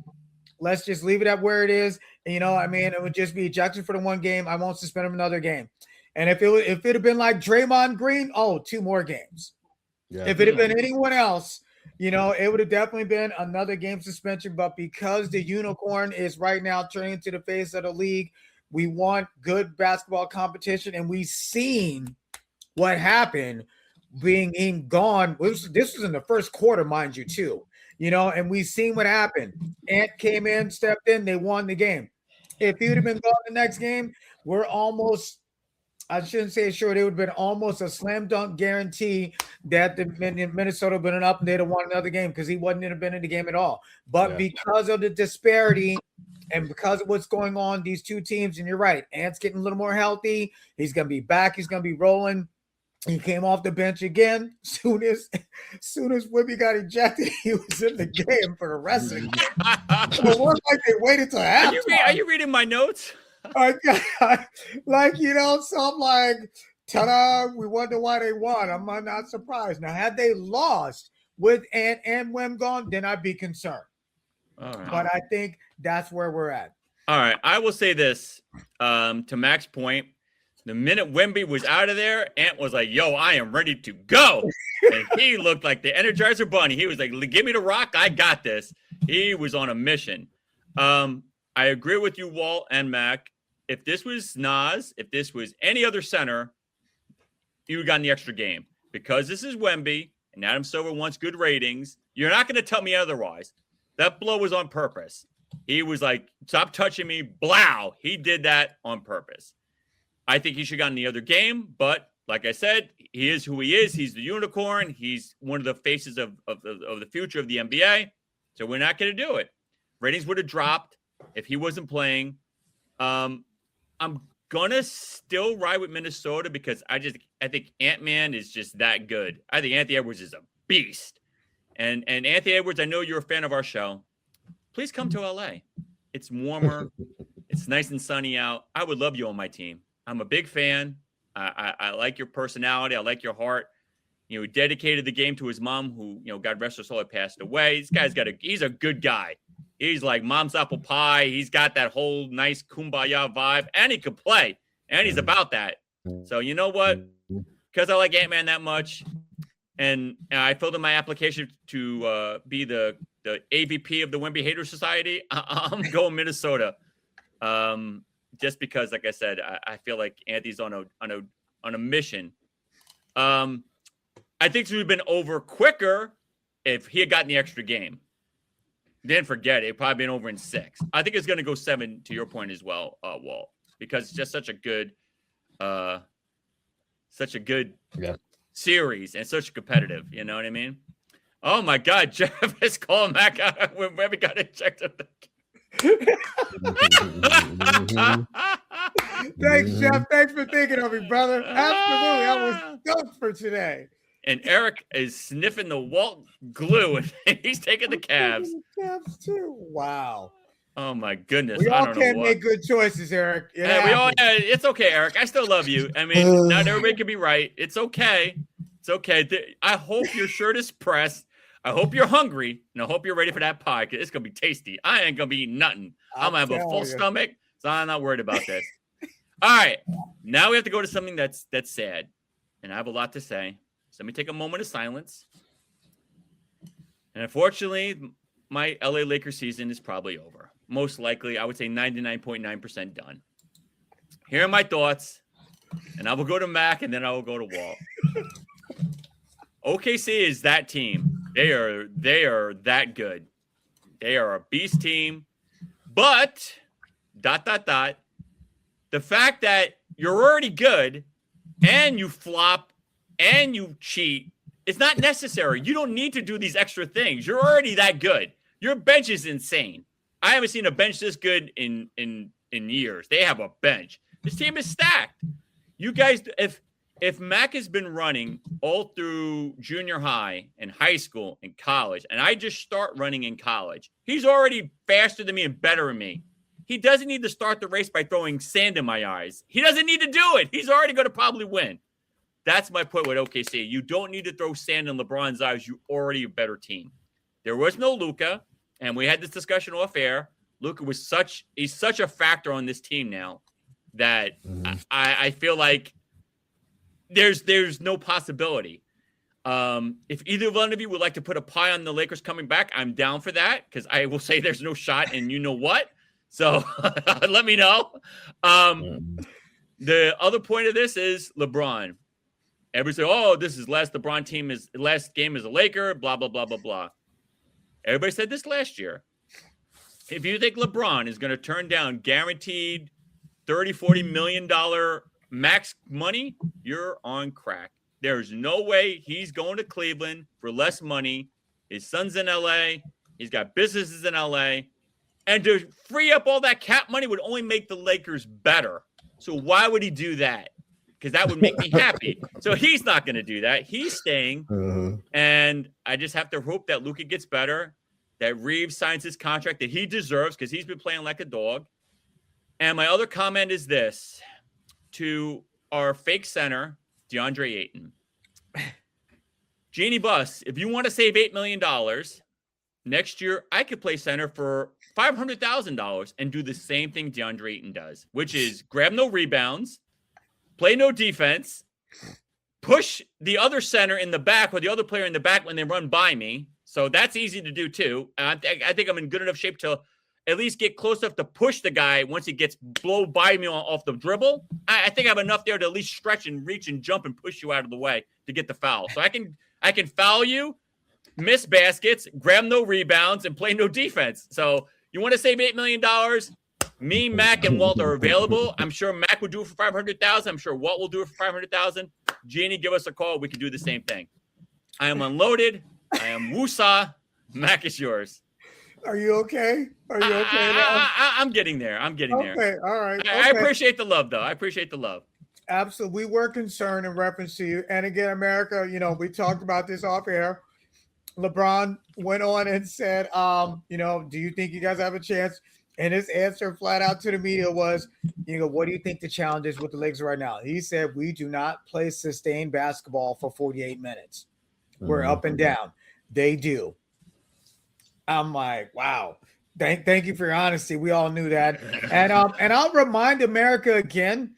Let's just leave it at where it is. And, it would just be ejection for the one game. I won't suspend him another game. And if it had been like Draymond Green, 2 more games. Yeah. If it had been anyone else, it would have definitely been another game suspension. But because the unicorn is right now turning into the face of the league, we want good basketball competition. And we've seen what happened being gone. This was in the first quarter, mind you, too. And we've seen what happened. Ant came in, stepped in, they won the game. If he would have been gone the next game, we're almost, I shouldn't say sure, it would have been almost a slam dunk guarantee that the Minnesota would have been up and they'd have won another game because he wouldn't have been in the game at all. But because of the disparity and because of what's going on, these two teams, and you're right, Ant's getting a little more healthy. He's going to be back. He's going to be rolling. He came off the bench again. Soon as Wimby got ejected, he was in the game for the rest of the game. So it wasn't like they waited till halftime. Are you reading my notes? So I'm like, ta-da, we wonder why they won. I'm not surprised. Now, had they lost with Ant and Wim gone, then I'd be concerned. All right. But I think that's where we're at. All right. I will say this to Mack's point. The minute Wemby was out of there, Ant was like, yo, I am ready to go. And he looked like the Energizer Bunny. He was like, give me the rock. I got this. He was on a mission. I agree with you, Walt and Mack. If this was Nas, if this was any other center, you would have gotten the extra game. Because this is Wemby and Adam Silver wants good ratings, you're not going to tell me otherwise. That blow was on purpose. He was like, stop touching me. Blow. He did that on purpose. I think he should have gotten the other game, but like I said, he is who he is. He's the unicorn. He's one of the faces of the future of the NBA. So we're not going to do it. Ratings would have dropped if he wasn't playing. I'm gonna still ride with Minnesota because I think Ant-Man is just that good. I think Anthony Edwards is a beast. And Anthony Edwards, I know you're a fan of our show. Please come to LA. It's warmer. It's nice and sunny out. I would love you on my team. I'm a big fan. I like your personality. I like your heart. He dedicated the game to his mom, who, God rest her soul, had passed away. This guy's he's a good guy. He's like mom's apple pie. He's got that whole nice kumbaya vibe, and he could play, and he's about that. So you know what? Because I like Ant-Man that much, and I filled in my application to be the AVP of the Wemby Hater Society. I'm going Minnesota. Just because, like I said, I feel like Anthony's on a mission. I think it would have been over quicker if he had gotten the extra game. Didn't forget it probably been over in 6. I think it's going to go 7 to your point as well, Walt, because it's just such a good series and such competitive. You know what I mean? Oh my God, Jeff is calling back out when we got ejected. Thanks, Jeff. Thanks for thinking of me, brother. Absolutely. I was stoked for today. And Eric is sniffing the Walt glue, and he's taking the Cavs. Cavs too. Wow. Oh my goodness. We all can't make good choices, Eric. It's okay, Eric. I still love you. I mean, not everybody can be right. It's okay. It's okay. I hope your shirt is pressed. I hope you're hungry, and I hope you're ready for that pie, because it's going to be tasty. I ain't going to be eating nothing. I'm going to have a full stomach, so I'm not worried about this. All right. Now we have to go to something that's sad, and I have a lot to say. So let me take a moment of silence. And unfortunately, my LA Lakers season is probably over. Most likely, I would say 99.9% done. Here are my thoughts, and I will go to Mack, and then I will go to Walt. OKC is that team. They are that good. They are a beast team. But the fact that you're already good and you flop and you cheat It's not necessary. You don't need to do these extra things. You're already that good. Your bench is insane. I haven't seen a bench this good in years. They have a bench. This team is stacked. You guys, if Mack has been running all through junior high and high school and college, and I just start running in college, he's already faster than me and better than me. He doesn't need to start the race by throwing sand in my eyes. He doesn't need to do it. He's already going to probably win. That's my point with OKC. You don't need to throw sand in LeBron's eyes. You're already a better team. There was no Luka, and we had this discussion off air. Luka he's such a factor on this team now that I feel like there's no possibility. If either one of you would like to put a pie on the Lakers coming back, I'm down for that because I will say there's no shot, and you know what? So let me know. The other point of this is LeBron. Everybody say, "Oh, this is last game as a Laker." Blah blah blah blah blah. Everybody said this last year. If you think LeBron is going to turn down guaranteed $30-40 million max money, you're on crack. There's no way he's going to Cleveland for less money. His son's in LA. He's got businesses in LA. And to free up all that cap money would only make the Lakers better. So why would he do that? Because that would make me happy. So he's not going to do that. He's staying. And I just have to hope that Luka gets better, that Reeves signs his contract that he deserves because he's been playing like a dog. And my other comment is this to our fake center, DeAndre Ayton. Jeannie Buss, if you want to save $8 million, next year I could play center for $500,000 and do the same thing DeAndre Ayton does, which is grab no rebounds, play no defense, push the other center in the back or the other player in the back when they run by me. So that's easy to do too. I think I'm in good enough shape to at least get close enough to push the guy once he gets blown by me off the dribble. I think I have enough there to at least stretch and reach and jump and push you out of the way to get the foul. So I can foul you, miss baskets, grab no rebounds, and play no defense. So you want to save $8 million? Me, Mack, and Walt are available. I'm sure Mack would do it for $500,000. I'm sure Walt will do it for $500,000. Jeannie, give us a call. We can do the same thing. I am unloaded. I am Wusa. Mack is yours. Are you okay? Are you okay? I'm getting there. Okay, all right. Okay. I appreciate the love, though. I appreciate the love. Absolutely. We were concerned in reference to you. And again, America, we talked about this off air. LeBron went on and said, do you think you guys have a chance? And his answer flat out to the media was, what do you think the challenge is with the Lakers right now? He said, we do not play sustained basketball for 48 minutes. We're up and down. They do. I'm like, wow. Thank you for your honesty. We all knew that. And I'll remind America again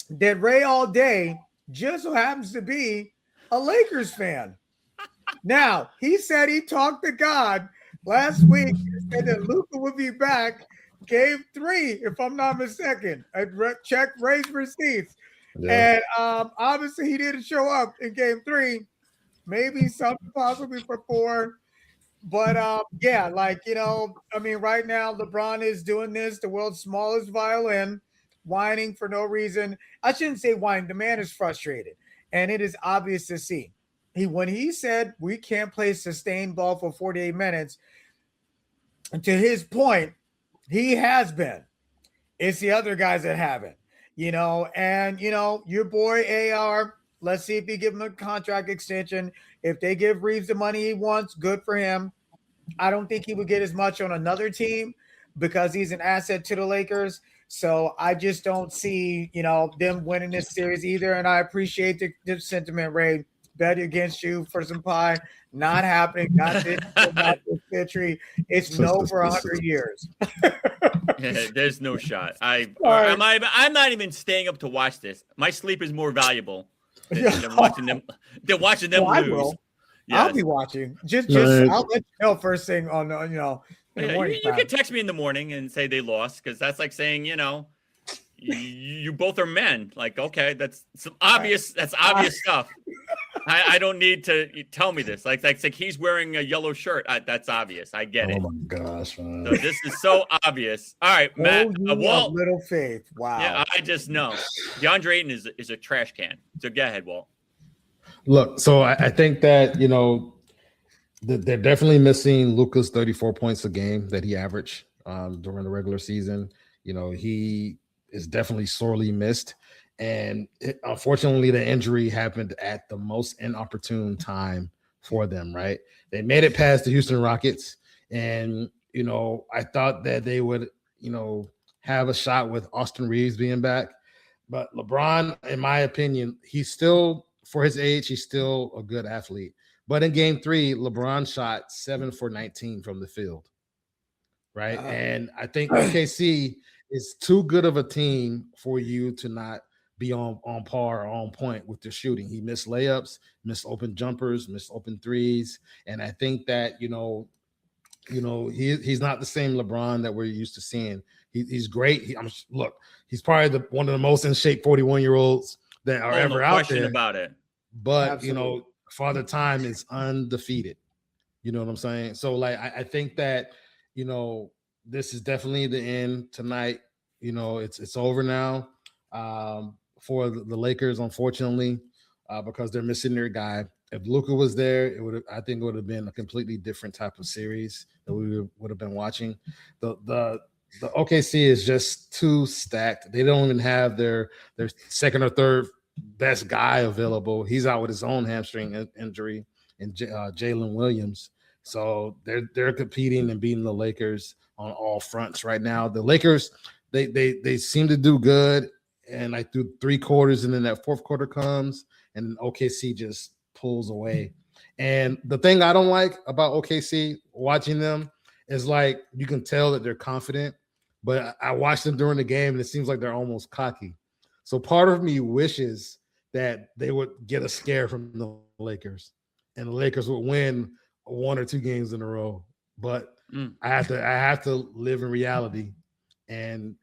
that Ray All Day just so happens to be a Lakers fan. Now, he said he talked to God last week and said that Luka would be back game 3, if I'm not mistaken. I checked Ray's receipts. Yeah. And obviously he didn't show up in game 3. Maybe something possibly for 4. But right now LeBron is doing this, the world's smallest violin, whining for no reason. I shouldn't say whining. The man is frustrated, and it is obvious to see. When he said we can't play sustained ball for 48 minutes, and to his point, he has been. It's the other guys that haven't, and your boy AR. Let's see if he give him a contract extension. If they give Reeves the money he wants, good for him. I don't think he would get as much on another team because he's an asset to the Lakers. So I just don't see, them winning this series either. And I appreciate the sentiment, Ray. Bet against you for some pie. Not happening. Not this century. It's no for 100 years. Yeah, there's no shot. I'm not even staying up to watch this. My sleep is more valuable. Than watching them lose. I will. Yes. I'll be watching. Just I'll let you know first thing on the in the morning. You can text me in the morning and say they lost because that's like saying you both are men. Like, okay, that's some obvious. That's obvious stuff. I don't need to tell me this. Like he's wearing a yellow shirt. That's obvious. I get it. Oh my gosh, man. So this is so obvious. All right, Matt. Walt. Little faith. Wow. Yeah, I just know. DeAndre Ayton is a trash can. So go ahead, Walt. Look, so I think that, they're definitely missing Luka's 34 points a game that he averaged during the regular season. He is definitely sorely missed. And unfortunately, the injury happened at the most inopportune time for them, right? They made it past the Houston Rockets. And, I thought that they would, have a shot with Austin Reeves being back. But LeBron, in my opinion, he's still, for his age, he's still a good athlete. But in game 3, LeBron shot 7 for 19 from the field, right? And I think OKC is too good of a team for you to not be on par or on point with the shooting. He missed layups, missed open jumpers, missed open threes. And I think that, he's not the same LeBron that we're used to seeing. He's great. He's probably one of the most in shape 41-year-olds that are ever out there. About it. But Absolutely. Father Time is undefeated. You know what I'm saying? So I think that this is definitely the end tonight. It's over now for the Lakers, unfortunately, because they're missing their guy. If Luka was there, I think it would have been a completely different type of series that we would have been watching. The OKC is just too stacked. They don't even have their second or third best guy available. He's out with his own hamstring injury, and Jalen Williams. So they're competing and beating the Lakers on all fronts right now. The Lakers, they seem to do good, and through 3 quarters, and then that fourth quarter comes, and OKC just pulls away. And the thing I don't like about OKC watching them is you can tell that they're confident, but I watched them during the game, and it seems like they're almost cocky. So part of me wishes that they would get a scare from the Lakers, and the Lakers would win 1 or 2 games in a row. But I have to live in reality and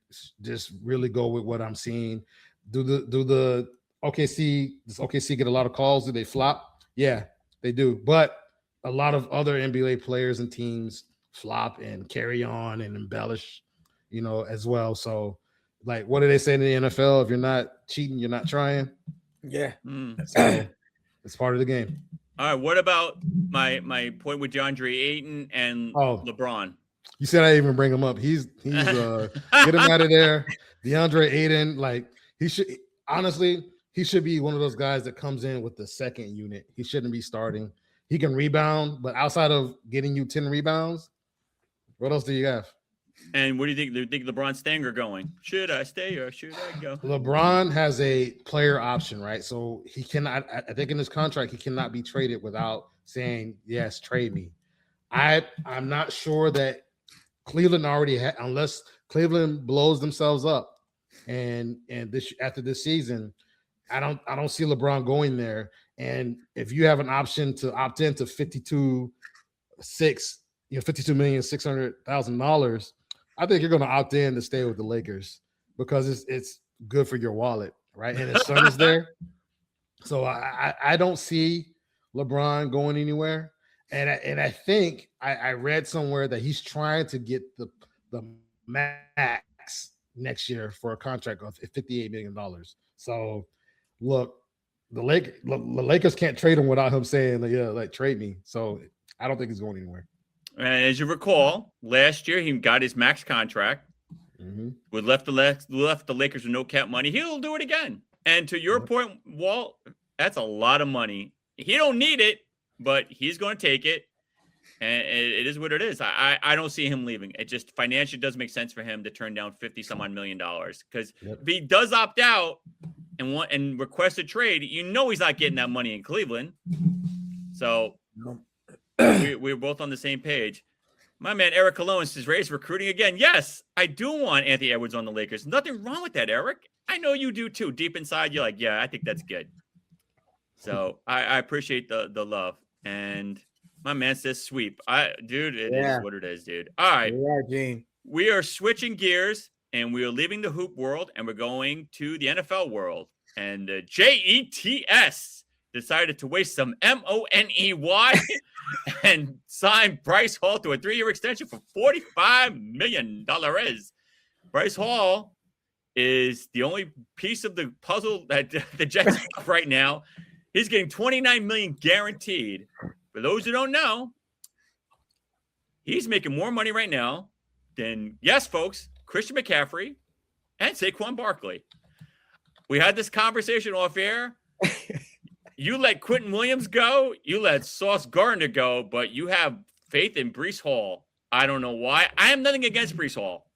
just really go with what I'm seeing. Does OKC get a lot of calls? Do they flop? Yeah, they do. But a lot of other NBA players and teams flop and carry on and embellish, as well. So, what do they say in the NFL? If you're not cheating, you're not trying. Yeah. So it's part of the game. All right. What about my point with DeAndre Ayton and LeBron? You said I even bring him up. He's get him out of there. DeAndre Ayton, he should be one of those guys that comes in with the second unit. He shouldn't be starting. He can rebound, but outside of getting you 10 rebounds, what else do you have? And what do you think? Do you think LeBron's staying or going? Should I stay or should I go? LeBron has a player option, right? So he cannot, I think in his contract, he cannot be traded without saying, yes, trade me. I'm not sure that Cleveland already unless Cleveland blows themselves up and after this season, I don't see LeBron going there. And if you have an option to opt into $52,600,000, I think you're going to opt in to stay with the Lakers because it's good for your wallet, right? And his son is there. So I don't see LeBron going anywhere. And I think I read somewhere that he's trying to get the max next year for a contract of $58 million. So look, the Lakers can't trade him without him saying, trade me. So I don't think he's going anywhere. And as you recall, last year he got his max contract. Mm-hmm. We left the Lakers with no cap money. He'll do it again. And to your point, Walt, that's a lot of money. He don't need it, but he's going to take it. And it is what it is. I don't see him leaving. It just financially doesn't make sense for him to turn down $50-some-odd million. Because if he does opt out and request a trade, he's not getting that money in Cleveland. So we're both on the same page. My man Eric Cologne says, Rays recruiting again. Yes, I do want Anthony Edwards on the Lakers. Nothing wrong with that, Eric. I know you do too. Deep inside, you're like, yeah, I think that's good. So I appreciate the love. And my man says sweep. It is what it is, dude. All right. Yeah, Gene. We are switching gears and we are leaving the hoop world and we're going to the NFL world. And JETS decided to waste some MONEY and sign Bryce Hall to a 3-year extension for $45 million. Bryce Hall is the only piece of the puzzle that the Jets have right now. He's getting $29 million guaranteed. For those who don't know, he's making more money right now than, yes, folks, Christian McCaffrey and Saquon Barkley. We had this conversation off air. You let Quentin Williams go, you let Sauce Gardner go, but you have faith in Breece Hall. I don't know why. I have nothing against Breece Hall.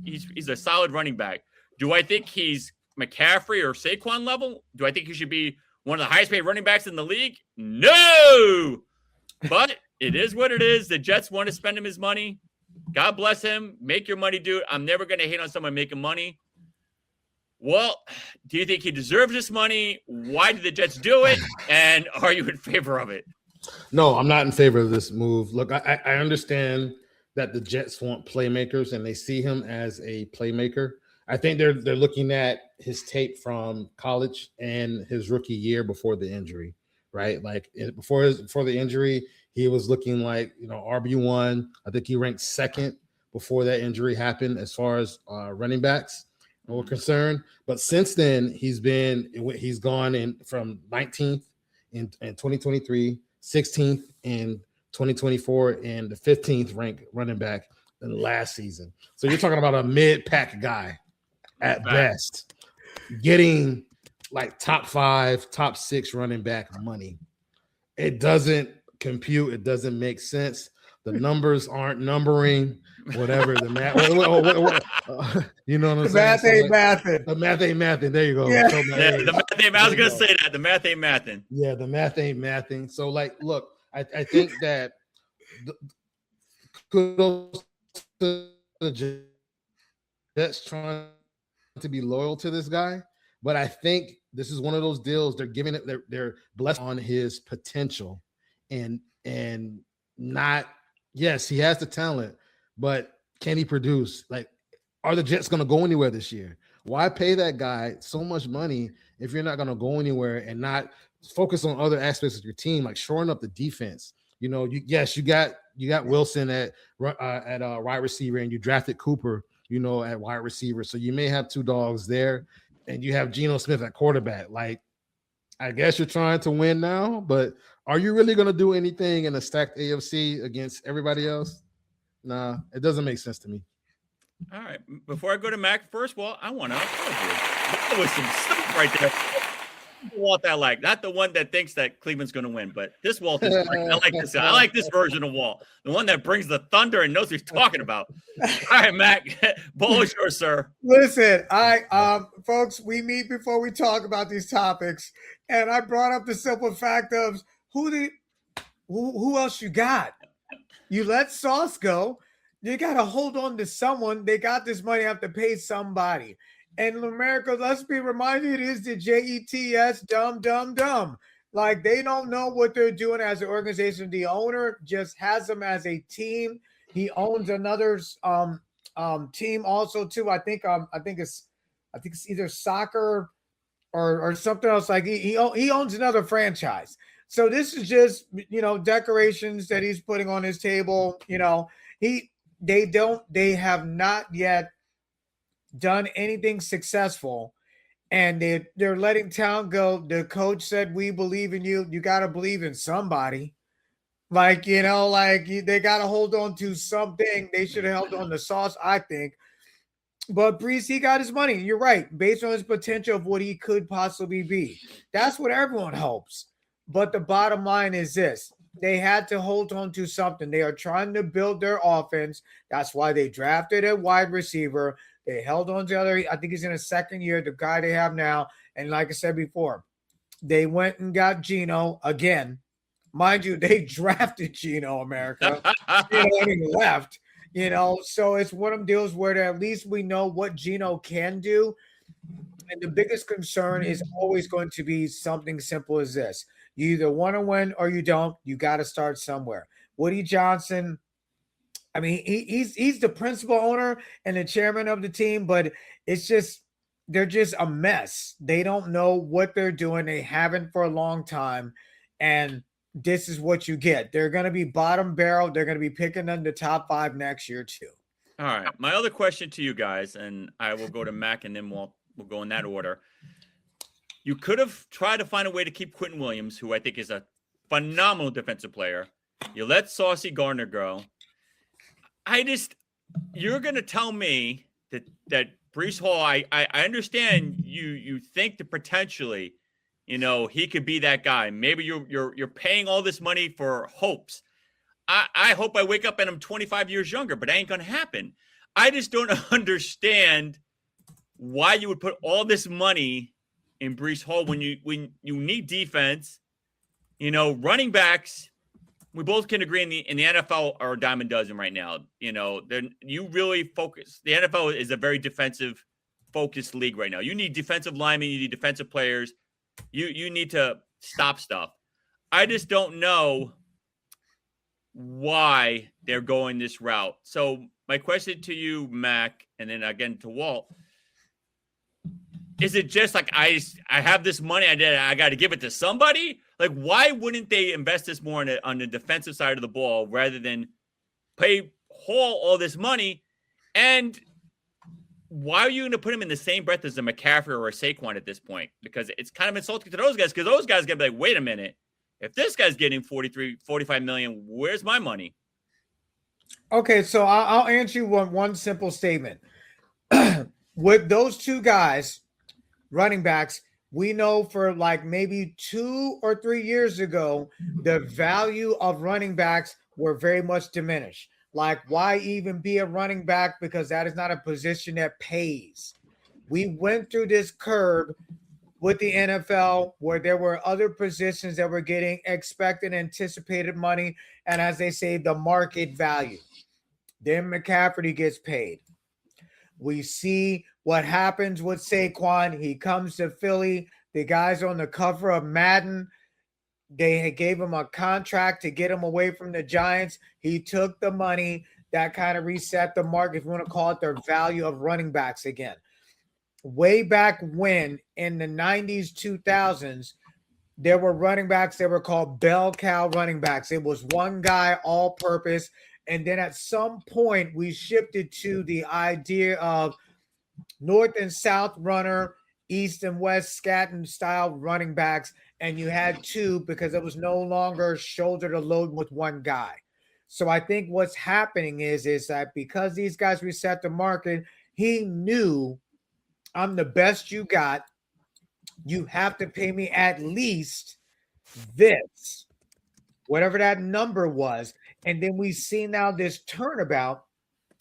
He's a solid running back. Do I think he's McCaffrey or Saquon level? Do I think he should be one of the highest paid running backs in the league? No! But it is what it is. The Jets want to spend him his money. God bless him. Make your money, dude. I'm never going to hate on someone making money. Well, do you think he deserves this money? Why did the Jets do it? And are you in favor of it? No, I'm not in favor of this move. Look, I understand that the Jets want playmakers and they see him as a playmaker. I think they're looking at his tape from college and his rookie year before the injury, right? Like before the injury, he was looking like, RB1. I think he ranked second before that injury happened as far as running backs were concerned. But since then, he's gone in from 19th in 2023, 16th in 2024, and the 15th ranked running back in last season. So you're talking about a mid-pack guy at best, getting like top 5, top 6 running back money. It doesn't compute. It doesn't make sense. The numbers aren't numbering. Whatever the math, you know what I'm saying? Math ain't mathing. The math ain't mathing. There you go. Yeah. So the math ain't. I was gonna say that the math ain't mathing. Yeah, the math ain't mathing. So, look, I think that kudos to the Jets trying to be loyal to this guy, but I think this is one of those deals. They're giving it. They're blessed on his potential, and not. Yes, he has the talent. But can he produce? Like, are the Jets going to go anywhere this year? Why pay that guy so much money if you're not going to go anywhere and not focus on other aspects of your team, like shoring up the defense? You got Wilson at wide receiver, and you drafted Cooper, at wide receiver. So you may have 2 dogs there, and you have Geno Smith at quarterback. Like, I guess you're trying to win now, but are you really going to do anything in a stacked AFC against everybody else? Nah, it doesn't make sense to me. All right. Before I go to Mac first, well, I want to applaud you. That was some stuff right there. Walt I like. Not the one that thinks that Cleveland's going to win, but this Walt is like, I like this. I like this version of Walt. The one that brings the thunder and knows what he's talking about. All right, Mac. Ball is yours, sir. Listen, folks, we meet before we talk about these topics, and I brought up the simple fact of who else you got? You let Sauce go. You got to hold on to someone. They got this money, have to pay somebody. And America, let's be reminded, it is the JETS, dumb. Like, they don't know what they're doing as an organization. The owner just has them as a team. He owns another team also too. I think it's either soccer or something else. Like he owns another franchise. So this is just, decorations that he's putting on his table. They have not yet done anything successful, and they're letting town go. The coach said, "We believe in you." You got to believe in somebody. They got to hold on to something. They should have held on to Sauce, I think. But Breece, he got his money. You're right. Based on his potential of what he could possibly be. That's what everyone hopes. But the bottom line is this. They had to hold on to something. They are trying to build their offense. That's why they drafted a wide receiver. They held on to I think he's in his second year, the guy they have now. And like I said before, they went and got Geno again. Mind you, they drafted Geno, America. And he left. So it's one of them deals where at least we know what Geno can do. And the biggest concern is always going to be something simple as this. You either want to win or you don't. You got to start somewhere. Woody Johnson, I mean, he's the principal owner and the chairman of the team, but they're just a mess. They don't know what they're doing. They haven't for a long time. And this is what you get. They're going to be bottom barrel. They're going to be picking in the top 5 next year too. All right. My other question to you guys, and I will go to Mac and then we'll go in that order. You could have tried to find a way to keep Quentin Williams, who I think is a phenomenal defensive player. You let Saucy Gardner go. You're going to tell me that Breece Hall, I understand you think that potentially, he could be that guy. Maybe you're paying all this money for hopes. I hope I wake up and I'm 25 years younger, but that ain't going to happen. I just don't understand why you would put all this money in Breece Hall when you need defense. Running backs, we both can agree in the NFL are a dime a dozen right now. You really focus. The NFL is a very defensive focused league right now. You need defensive linemen, you need defensive players. You need to stop stuff. I just don't know why they're going this route. So my question to you, Mack, and then again to Walt, is it just like I have this money, I got to give it to somebody? Like, why wouldn't they invest this more on the defensive side of the ball rather than pay Hall all this money? And why are you going to put him in the same breath as a McCaffrey or a Saquon at this point? Because it's kind of insulting to those guys, because those guys going to be like, wait a minute. If this guy's getting 45 million, where's my money? Okay, so I'll answer you one simple statement. With those two guys, running backs, we know for like maybe 2 or 3 years ago, the value of running backs were very much diminished. Like, why even be a running back? Because that is not a position that pays. We went through this curve with the NFL where there were other positions that were getting expected, anticipated money, and as they say, the market value. Then McCaffrey gets paid. We see what happens with Saquon. He comes to Philly. The guy's on the cover of Madden. They gave him a contract to get him away from the Giants. He took the money. That kind of reset the market, if you want to call it the value of running backs again. Way back when, in the 90s, 2000s, there were running backs that were called bell cow running backs. It was one guy, all purpose. And then at some point, we shifted to the idea of north and south runner, east and west scatting style running backs. And you had two because it was no longer shoulder to load with one guy. So I think what's happening is that because these guys reset the market, he knew, I'm the best you got. You have to pay me at least this, whatever that number was. And then we see now this turnabout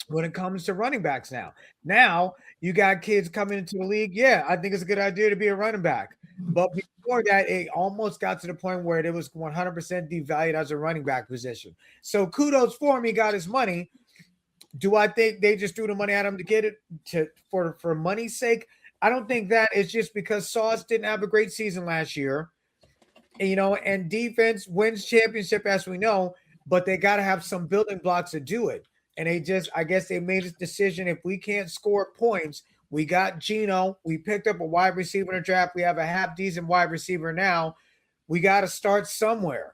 when it comes to running backs now. Now you got kids coming into the league. Yeah, I think it's a good idea to be a running back. But before that, it almoto got to the point where it was 100% devalued as a running back position. So kudos for him. He got his money. Do I think they just threw the money at him to get it for money's sake? I don't think that. It's just because Sauce didn't have a great season last year. And defense wins championship, as we know, but they got to have some building blocks to do it. And I guess they made a decision. If we can't score points, we got Geno. We picked up a wide receiver in the draft. We have a half decent wide receiver now. We got to start somewhere.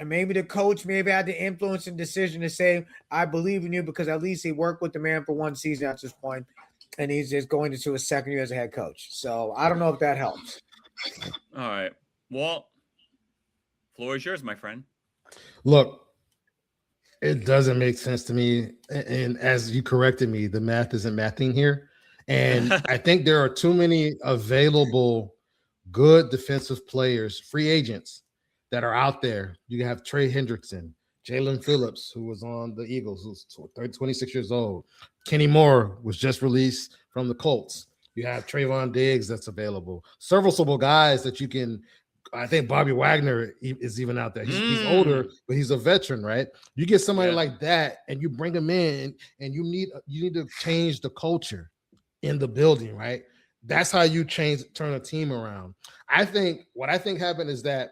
And maybe the coach may have had the influence and decision to say, I believe in you, because at least he worked with the man for one season at this point, and he's just going into his second year as a head coach. So I don't know if that helps. All right. Walt, floor is yours, my friend. Look, it doesn't make sense to me. And as you corrected me, the math isn't mathing here. And I think there are too many available good defensive players, free agents, that are out there. You have Trey Hendrickson, Jalen Phillips, who was on the Eagles, who's 26 years old. Kenny Moore was just released from the Colts. You have Trayvon Diggs that's available. Serviceable guys that you can. I think Bobby Wagner is even out there. He's older, but he's a veteran, right? You get somebody like that, and you bring him in, and you need to change the culture in the building, right? That's how you turn a team around. What I think happened is that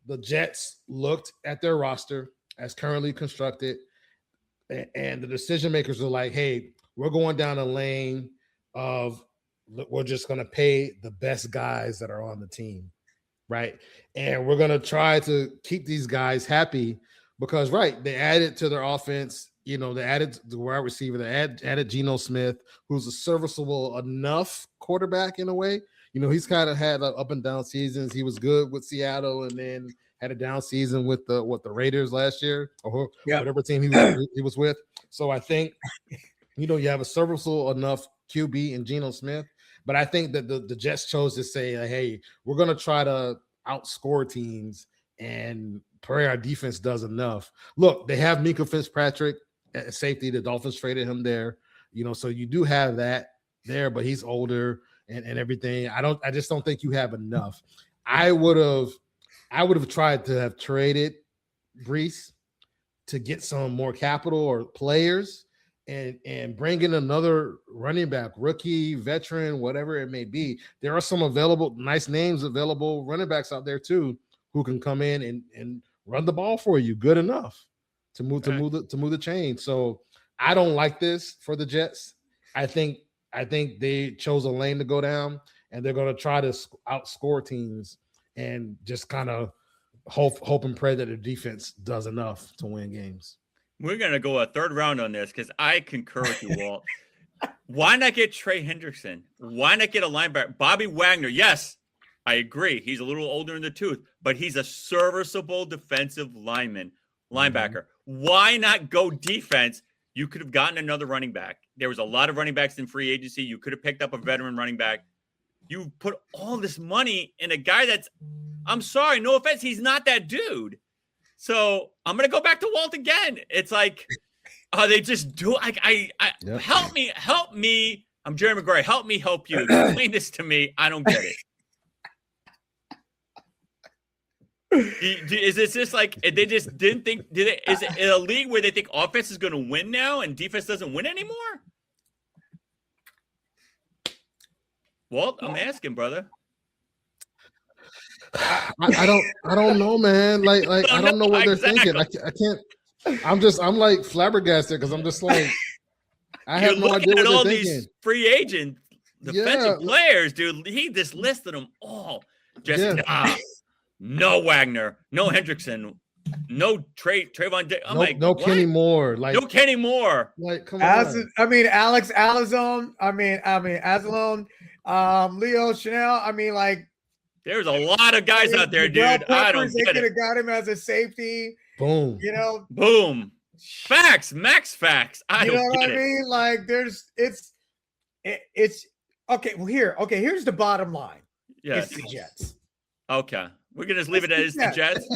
the Jets looked at their roster as currently constructed, and the decision makers are like, hey, we're going down a lane of we're just going to pay the best guys that are on the team, right? And we're going to try to keep these guys happy because, right, they added to their offense. They added the wide receiver. They added Geno Smith, who's a serviceable enough quarterback in a way. he's kind of had like up and down seasons. He was good with Seattle, and then had a down season with the Raiders last year, or whatever team he was with. So I think you have a serviceable enough QB in Geno Smith, but I think that the Jets chose to say, hey, we're going to try to outscore teams and pray our defense does enough. Look, they have Minka Fitzpatrick at safety. The Dolphins traded him there, so you do have that there, but he's older and everything. I just don't think you have enough. I would have tried to have traded Brees to get some more capital or players and bring in another running back, rookie, veteran, whatever it may be. There are some nice names available running backs out there too, who can come in and run the ball for you good enough to move the chain. So I don't like this for the Jets. I think they chose a lane to go down, and they're going to try to outscore teams and just kind of hope and pray that the defense does enough to win games. We're going to go a third round on this because I concur with you, Walt. Why not get Trey Hendrickson? Why not get a linebacker? Bobby Wagner, yes, I agree. He's a little older in the tooth, but he's a serviceable defensive linebacker. Mm-hmm. Why not go defense? You could have gotten another running back. There was a lot of running backs in free agency. You could have picked up a veteran running back. You put all this money in a guy that's, I'm sorry, no offense, he's not that dude. So I'm going to go back to Walt again. It's like, they just do yep. Help me. I'm Jerry Maguire. Help me help you. Explain this to me. I don't get it. Is this just like they just didn't think? Is it a league where they think offense is going to win now and defense doesn't win anymore? Walt, I'm asking, brother. I don't know, man. Like I don't know what they're thinking. I can't. I'm like flabbergasted because I'm just like, I have no idea what they're thinking. These free agent defensive players, dude. He just listed them all. No Wagner, no Hendrickson, no Trayvon. I'm like, no Kenny Moore. Like no Kenny Moore. Like come on. Alex Alazone. Azalone. Leo Chanel. There's a lot of guys out there, dude. I don't get it. They could have got him as a safety. Boom. Boom. Facts. Max facts. I don't know get what I mean? Like, it's okay. Well, here's the bottom line. Yes. It's the Jets. Okay. We're gonna just leave it as the Jets.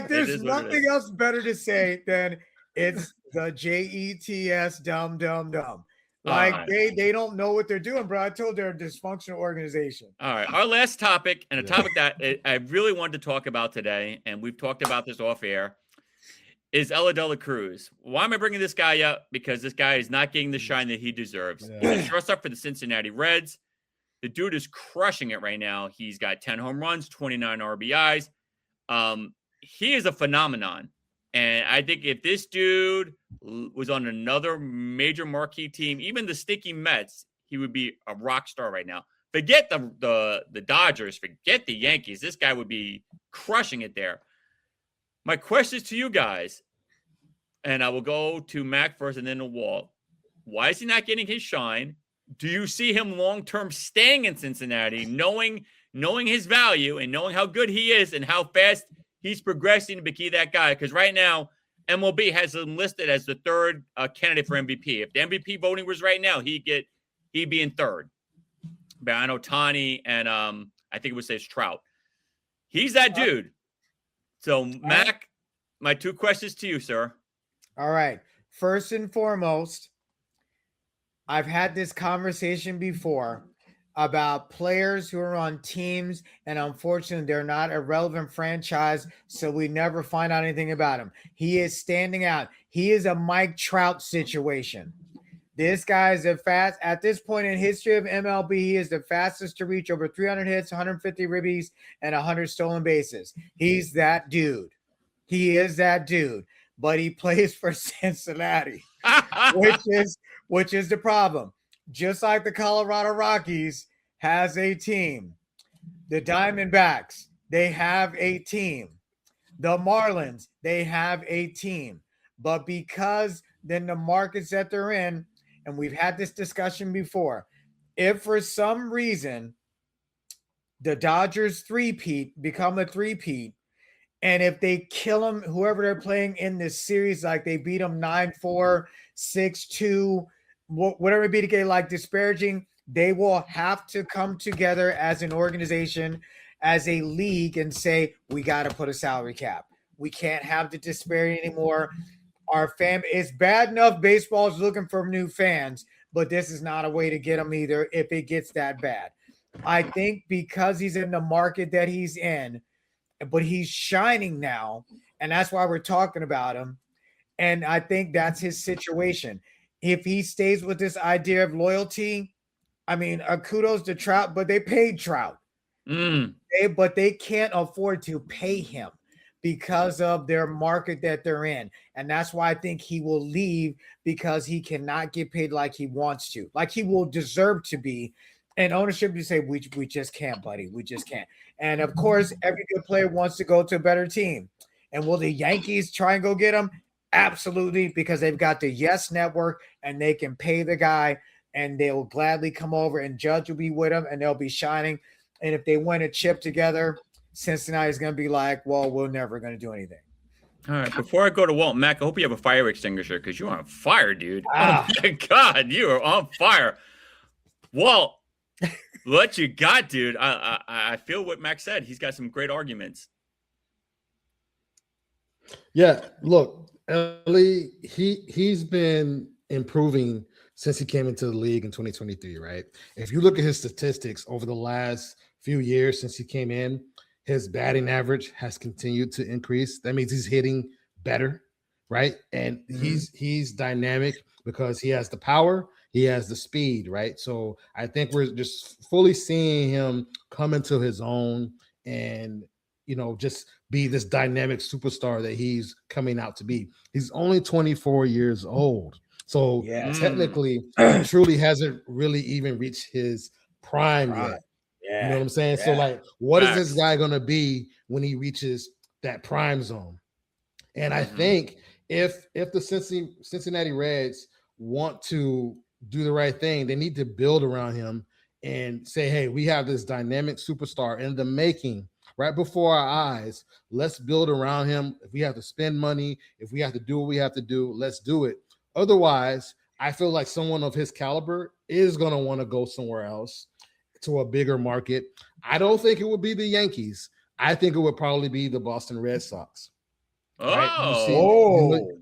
There's nothing else better to say than it's the Jets. Dumb. They don't know what they're doing, bro. I told they're a dysfunctional organization. All right. Our last topic, and a topic that I really wanted to talk about today, and we've talked about this off air, is Ella De La Cruz. Why am I bringing this guy up? Because this guy is not getting the shine that he deserves. He's a shortstop for the Cincinnati Reds. The dude is crushing it right now. He's got 10 home runs, 29 RBIs. He is a phenomenon. And I think if this dude was on another major marquee team, even the sticky Mets, he would be a rock star right now. Forget the Dodgers, forget the Yankees. This guy would be crushing it there. My question is to you guys, and I will go to Mack first and then to Walt. Why is he not getting his shine? Do you see him long-term staying in Cincinnati, knowing his value and knowing how good he is and how fast he's progressing to be that guy? Because right now, MLB has him listed as the third candidate for MVP. If the MVP voting was right now, he'd be in third. Behind Ohtani and I think it would say Trout. He's that dude. So, Mack, my two questions to you, sir. All right. First and foremost, I've had this conversation before about players who are on teams, and unfortunately, they're not a relevant franchise, so we never find out anything about him. He is standing out. He is a Mike Trout situation. This guy is at this point in history of MLB, he is the fastest to reach over 300 hits, 150 ribbies, and 100 stolen bases. He's that dude. He is that dude, but he plays for Cincinnati, which is the problem. Just like the Colorado Rockies has a team. The Diamondbacks, they have a team. The Marlins, they have a team. But because then the markets that they're in, and we've had this discussion before, if for some reason the Dodgers become a three-peat, and if they kill him, whoever they're playing in this series, like they beat them 9-4, 6-2, whatever it be to get like disparaging, they will have to come together as an organization, as a league, and say, we got to put a salary cap. We can't have the disparity anymore. Our fan, it's bad enough baseball is looking for new fans, but this is not a way to get them either if it gets that bad. I think because he's in the market that he's in, but he's shining now, and that's why we're talking about him. And I think that's his situation. If he stays with this idea of loyalty, I mean, kudos to Trout, but they paid Trout. But they can't afford to pay him because of their market that they're in. And that's why I think he will leave, because he cannot get paid like he wants to, like he will deserve to be. And ownership to say, we just can't, buddy. We just can't. And of course, every good player wants to go to a better team. And will the Yankees try and go get him? Absolutely, because they've got the Yes Network and they can pay the guy, and they'll gladly come over, and Judge will be with him and they'll be shining. And if they win a chip together, Cincinnati's going to be like, well, we're never going to do anything. All right. Before I go to Walt, Mack, I hope you have a fire extinguisher, because you're on fire, dude. Ah. Oh, my God. You are on fire. Walt, what you got, dude? I feel what Mack said. He's got some great arguments. Yeah, look, Ellie, he's been improving since he came into the league in 2023, right? If you look at his statistics over the last few years since he came in, his batting average has continued to increase. That means he's hitting better, right? And he's dynamic because he has the power, he has the speed, right? So I think we're just fully seeing him come into his own and, you know, just be this dynamic superstar that he's coming out to be. He's only 24 years old. So technically, he truly hasn't really even reached his prime yet. You know what I'm saying? So, like, what is this guy going to be when he reaches that prime zone? And I think if the Cincinnati Reds want to do the right thing, they need to build around him and say, hey, we have this dynamic superstar in the making right before our eyes. Let's build around him. If we have to spend money, if we have to do what we have to do, let's do it. Otherwise, I feel like someone of his caliber is going to want to go somewhere else to a bigger market. I don't think it would be the Yankees. I think it would probably be the Boston Red Sox. Right?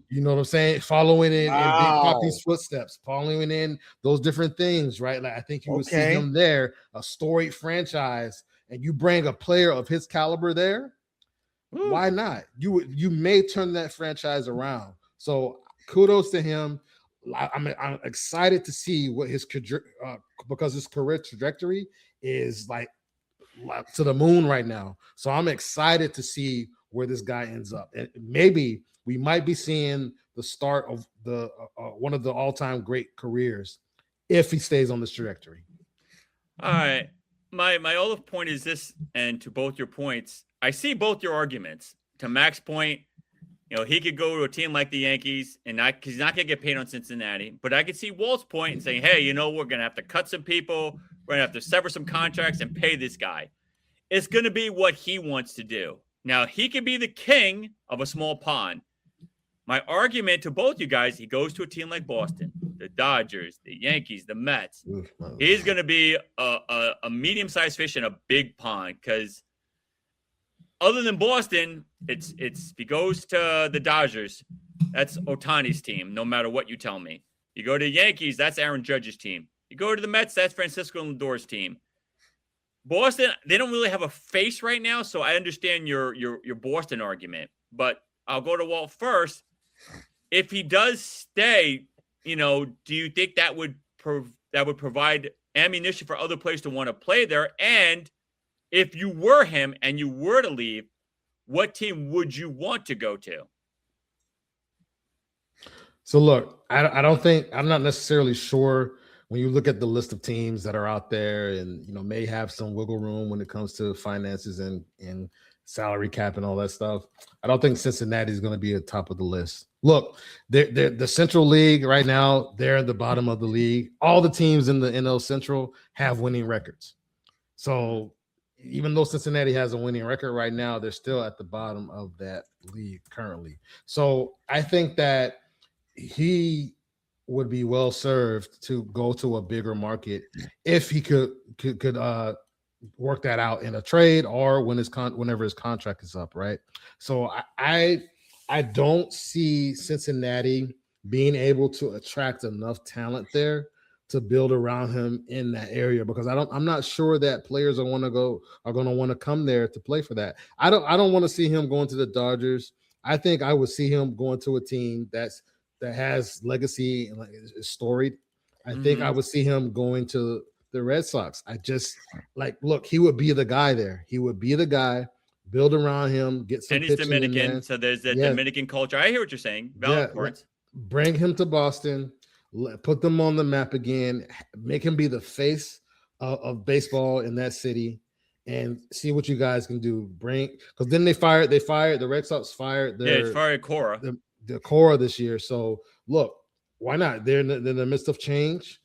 You know what I'm saying? Following in Big Papi's footsteps, following in those different things, right? Like I think you would see him there, a storied franchise, and you bring a player of his caliber there. Why not? You may turn that franchise around. So kudos to him. I'm excited to see what his because his career trajectory is like to the moon right now. So I'm excited to see where this guy ends up, and maybe we might be seeing the start of the one of the all-time great careers if he stays on this trajectory. All right, my other point is this, and to both your points, I see both your arguments. To Mack's point, you know, he could go to a team like the Yankees and he's not going to get paid on Cincinnati. But I could see Walt's point and saying, hey, you know, we're going to have to cut some people. We're going to have to sever some contracts and pay this guy. It's going to be what he wants to do. Now, he could be the king of a small pond. My argument to both you guys, he goes to a team like Boston, the Dodgers, the Yankees, the Mets. He's going to be a medium-sized fish in a big pond, because other than Boston, it's if he goes to the Dodgers, that's Ohtani's team, no matter what you tell me. You go to the Yankees, that's Aaron Judge's team. You go to the Mets, that's Francisco Lindor's team. Boston, they don't really have a face right now, so I understand your Boston argument. But I'll go to Walt first. If he does stay, you know, do you think that would provide ammunition for other players to want to play there? And if you were him and you were to leave, what team would you want to go to? So look, I'm not necessarily sure when you look at the list of teams that are out there and, you know, may have some wiggle room when it comes to finances and salary cap and all that stuff. I don't think Cincinnati is going to be at the top of the list. Look, they're the Central League right now. They're at the bottom of the league. All the teams in the NL Central have winning records. So even though Cincinnati has a winning record right now, they're still at the bottom of that league currently. So I think that he would be well served to go to a bigger market if he could work that out in a trade or whenever his contract is up, right? So I don't see Cincinnati being able to attract enough talent there to build around him in that area, because I'm not sure that players are going to want to come there to play for that. I don't want to see him going to the Dodgers. I think I would see him going to a team that has legacy and is storied. I think I would see him going to the Red Sox. I just look, he would be the guy there. He would be the guy. Build around him, get some. And he's pitching in Dominican, there. so there's that Dominican culture. I hear what you're saying. Valid points. Bring him to Boston, put them on the map again, make him be the face of baseball in that city, and see what you guys can do. Because then they fired the Red Sox fired they fired Cora. The Cora this year. So look, why not? They're in the midst of change.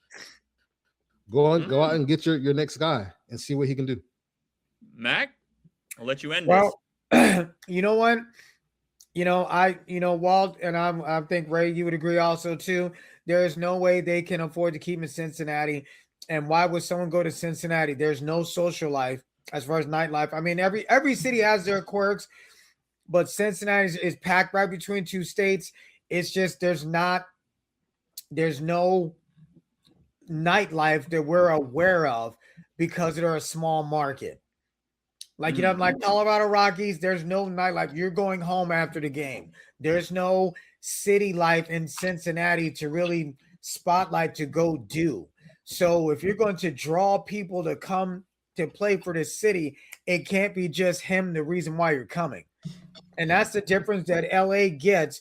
Go out and get your next guy and see what he can do. Mac, I'll let you end this. You know what? Walt, and I think Ray, you would agree also too. There is no way they can afford to keep him in Cincinnati. And why would someone go to Cincinnati? There's no social life as far as nightlife. I mean, every city has their quirks, but Cincinnati is packed right between two states. It's just there's no nightlife that we're aware of because they're a small market. Like, like Colorado Rockies, there's no nightlife. You're going home after the game. There's no city life in Cincinnati to really spotlight to go do. So if you're going to draw people to come to play for this city, it can't be just him the reason why you're coming. And that's the difference that LA gets.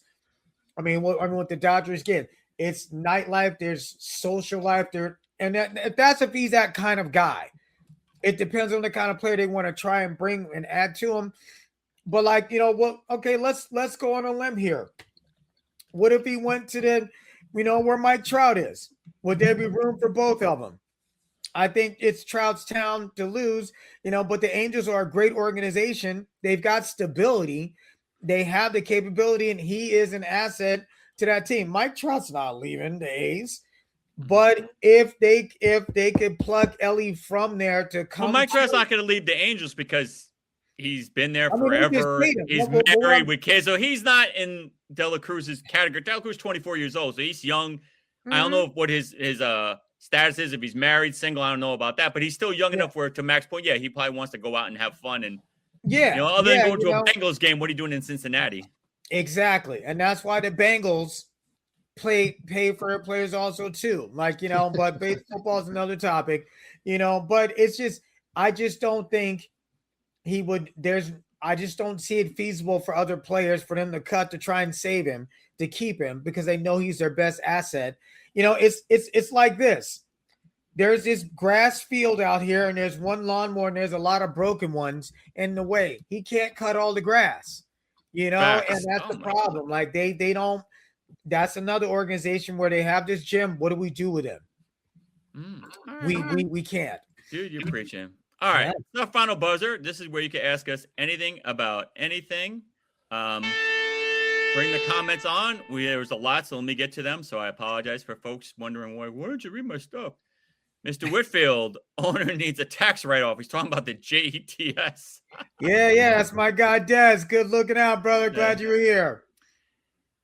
What the Dodgers get. It's nightlife, there's social life there. And if he's that kind of guy. It depends on the kind of player they want to try and bring and add to him. But let's go on a limb here. What if he went to where Mike Trout is? Would there be room for both of them? I think it's Trout's town to lose, but the Angels are a great organization. They've got stability. They have the capability, and he is an asset to that team. Mike Trout's not leaving the A's. But if they could pluck Ellie from there to come, Mike Trout's not going to leave the Angels because he's been there forever. He's married with kids, so he's not in De La Cruz's category. De La Cruz is 24 years old, so he's young. I don't know what his status is, if he's married, single. I don't know about that, but he's still young enough where, to Mac's point, he probably wants to go out and have fun. And other than going to a Bengals game, what are you doing in Cincinnati? Exactly, and that's why the Bengals pay for their players also too, but football is another topic, but it's just, I just don't think he would, I just don't see it feasible for other players for them to cut to try and save him, to keep him, because they know he's their best asset. It's like this. There's this grass field out here and there's one lawnmower and there's a lot of broken ones in the way. He can't cut all the grass, and that's the problem. Like they don't. That's another organization where they have this gym. What do we do with him? We can't. Dude, you're preaching. All right. Yeah. Our final buzzer. This is where you can ask us anything about anything. Bring the comments on. There was a lot, so let me get to them. So I apologize for folks wondering why didn't you read my stuff? Mr. Whitfield, owner needs a tax write-off. He's talking about the JETS. Yeah, that's my guy, Des. Good looking out, brother. Glad you were here.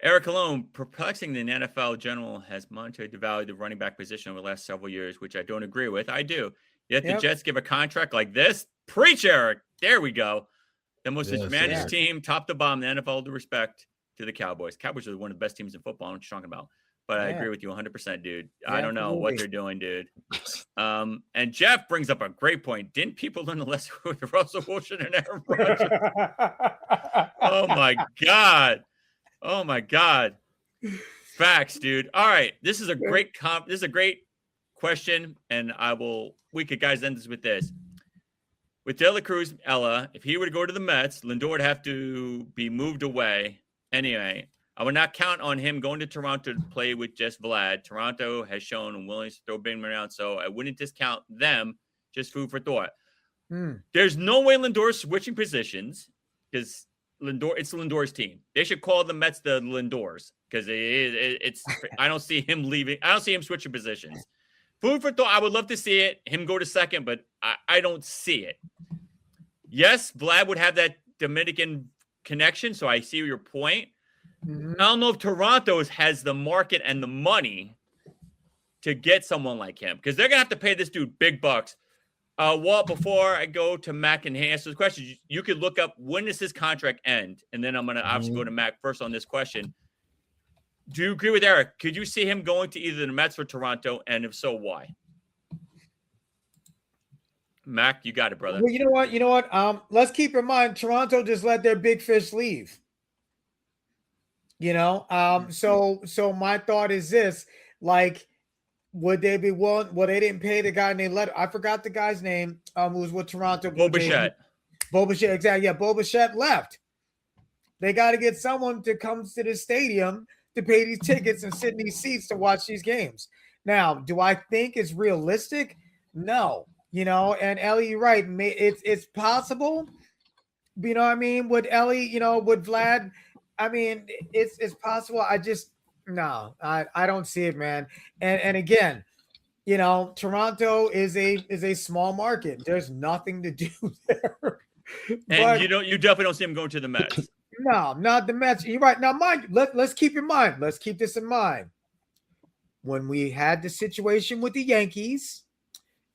Eric Colon, perplexing the NFL general has monetarily devalued the running back position over the last several years, which I don't agree with. I do. Yet the Jets give a contract like this. Preach, Eric. There we go. The most advantaged team, top to bottom, the NFL, to respect to the Cowboys. Cowboys are one of the best teams in football. I don't know what you're talking about. But I agree with you 100%, dude. Yeah, I don't know what they're doing, dude. And Jeff brings up a great point. Didn't people learn the lesson with Russell Wilson and Aaron Rodgers? Oh, my God. Oh my God. Facts, dude. All right. This is a great question. And we could guys end this with this. With De La Cruz, Ella, if he were to go to the Mets, Lindor would have to be moved away. Anyway, I would not count on him going to Toronto to play with just Vlad. Toronto has shown a willingness to throw Bingman around, so I wouldn't discount them. Just food for thought. There's no way Lindor's switching positions because it's Lindor's team. They should call the Mets the Lindors because it's. I don't see him leaving. I don't see him switching positions. Food for thought. I would love to see it. Him go to second, but I don't see it. Yes, Vlad would have that Dominican connection, so I see your point. I don't know if Toronto has the market and the money to get someone like him because they're gonna have to pay this dude big bucks. Walt, before I go to Mack and answer the question, you could look up when does his contract end, and then I'm gonna obviously go to Mack first on this question. Do you agree with Eric? Could you see him going to either the Mets or Toronto, and if so, why? Mack, you got it, brother. Well, you know what? Let's keep in mind Toronto just let their big fish leave. So my thought is this: like, would they be willing? Well, they didn't pay the guy, and they let. I forgot the guy's name. Who was with Toronto? Bo Bichette, exactly. Yeah, Bo Bichette left. They got to get someone to come to the stadium to pay these tickets and sit in these seats to watch these games. Now, do I think it's realistic? No. And Ellie, you're right. It's possible. You know what I mean? With Ellie, with Vlad. I mean, it's possible. I don't see it, man. And again, Toronto is a small market. There's nothing to do there. And you definitely don't see him going to the Mets. No, not the Mets. You're right. Now, mind, let's keep in mind. Let's keep this in mind. When we had the situation with the Yankees,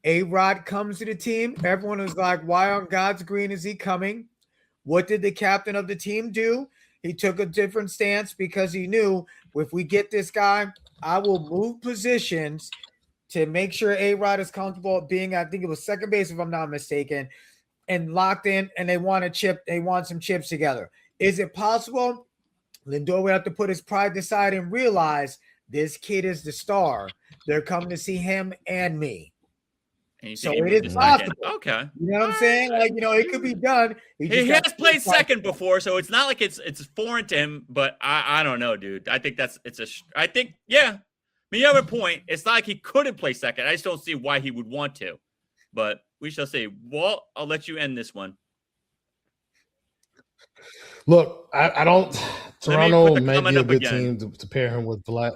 A-Rod comes to the team. Everyone was like, why on God's green is he coming? What did the captain of the team do? He took a different stance because he knew if we get this guy, I will move positions to make sure A-Rod is comfortable being, I think it was second base, if I'm not mistaken, and locked in, and they want a chip. They want some chips together. Is it possible? Lindor would have to put his pride aside and realize this kid is the star. They're coming to see him and me. So it is possible. Okay. You know what I'm saying? Like, it could be done. He has played second before, so it's not like it's foreign to him, but I don't know, dude. I think yeah. I mean, you have a point. It's not like he couldn't play second. I just don't see why he would want to. But we shall see. Walt, I'll let you end this one. Look, I don't. Toronto may be a good team to pair him with Vlad.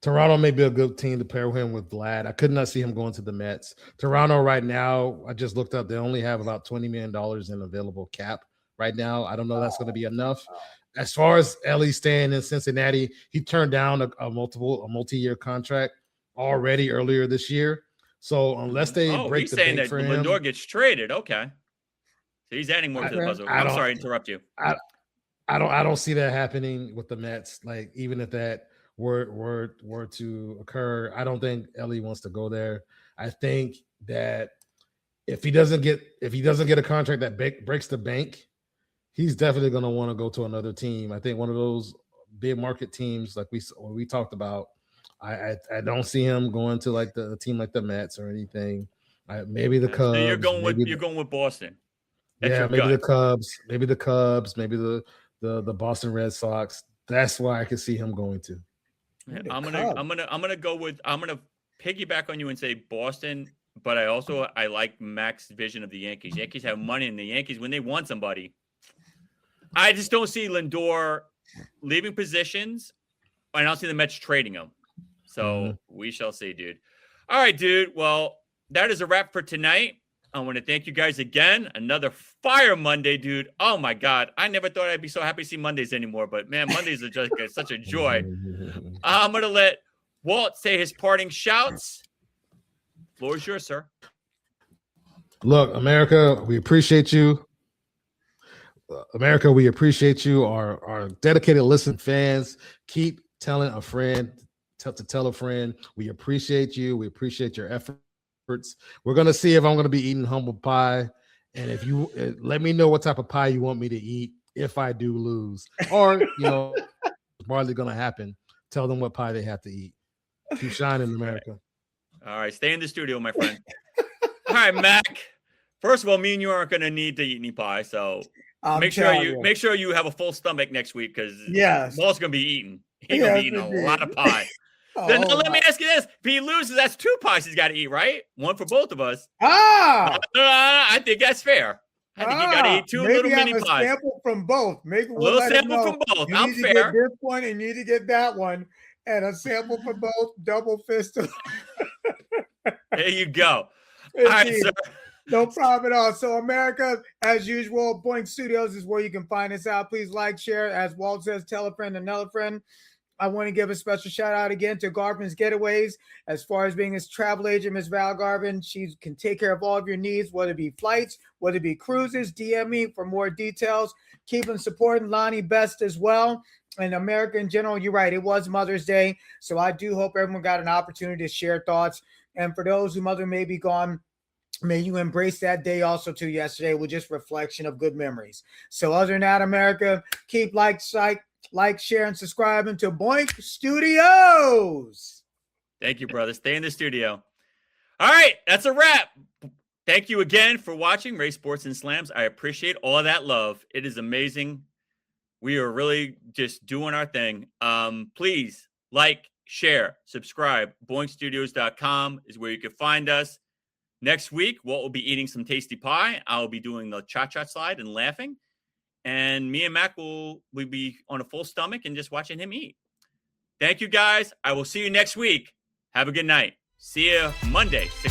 Toronto may be a good team to pair him with Vlad. I could not see him going to the Mets. Toronto right now, I just looked up, they only have about $20 million in available cap right now. I don't know if that's going to be enough. As far as Ellie staying in Cincinnati, he turned down a multi-year contract already earlier this year. So unless they break the bank for him. He's saying that Lindor gets traded. Okay. So he's adding more to the puzzle. I'm sorry to interrupt you. I don't see that happening with the Mets. Like, even if that were to occur, I don't think Ellie wants to go there. I think that if he doesn't get a contract that breaks the bank, he's definitely going to want to go to another team. I think one of those big market teams, like we talked about. I don't see him going to like a team like the Mets or anything. Maybe the Cubs. So you're going with Boston. That's maybe the Cubs, maybe the Boston Red Sox. That's why I could see him going to. I'm gonna piggyback on you and say Boston, but I like Mack's vision of the Yankees. Yankees have money, and the Yankees, when they want somebody, I just don't see Lindor leaving positions. I don't see the Mets trading him. So we shall see, dude. All right, dude. Well, that is a wrap for tonight. I want to thank you guys again. Another fire Monday, dude. Oh my God. I never thought I'd be so happy to see Mondays anymore, but man, Mondays are just such a joy. I'm going to let Walt say his parting shouts. Floor is yours, sir. Look, America, we appreciate you. America, we appreciate you. Our dedicated listen fans. Keep telling a friend to tell a friend. We appreciate you. We appreciate your efforts. We're going to see if I'm going to be eating humble pie. And if you let me know what type of pie you want me to eat if I do lose. Or, it's probably going to happen. Tell them what pie they have to eat. Keep shining, America. All right. Stay in the studio, my friend. All right, Mack. First of all, me and you aren't going to need to eat any pie. So Make sure you have a full stomach next week because yes, Walt's gonna be eating. He's gonna be eating a lot of pie. Then let me ask you this: if he loses, that's 2 pies he's got to eat, right? One for both of us. I think that's fair. I think you got to eat 2 little mini pies. Sample from both. Maybe a little sample from both. You I'm need fair. to get this one, and you need to get that one, and a sample for both. Double fist. There you go. All right, sir. No problem at all. So, America, as usual, Boink Studios is where you can find us out. Please like, share. As Walt says, tell a friend, another friend. I want to give a special shout out again to Garvin's Getaways. As far as being his travel agent, Ms. Val Garvin, she can take care of all of your needs, whether it be flights, whether it be cruises. DM me for more details. Keep on supporting Lonnie Best as well. And America in general, you're right. It was Mother's Day. So I do hope everyone got an opportunity to share thoughts. And for those who mother may be gone, may you embrace that day also too yesterday with just reflection of good memories. So other than that, America, keep like, share, and subscribing to Boink Studios. Thank you, brother. Stay in the studio. All right, that's a wrap. Thank you again for watching Ray Sports and Slams. I appreciate all that love. It is amazing. We are really just doing our thing. Please like, share, subscribe. BoinkStudios.com is where you can find us. Next week, Walt will be eating some tasty pie. I'll be doing the cha-cha slide and laughing. And me and Mack will be on a full stomach and just watching him eat. Thank you, guys. I will see you next week. Have a good night. See you Monday, 6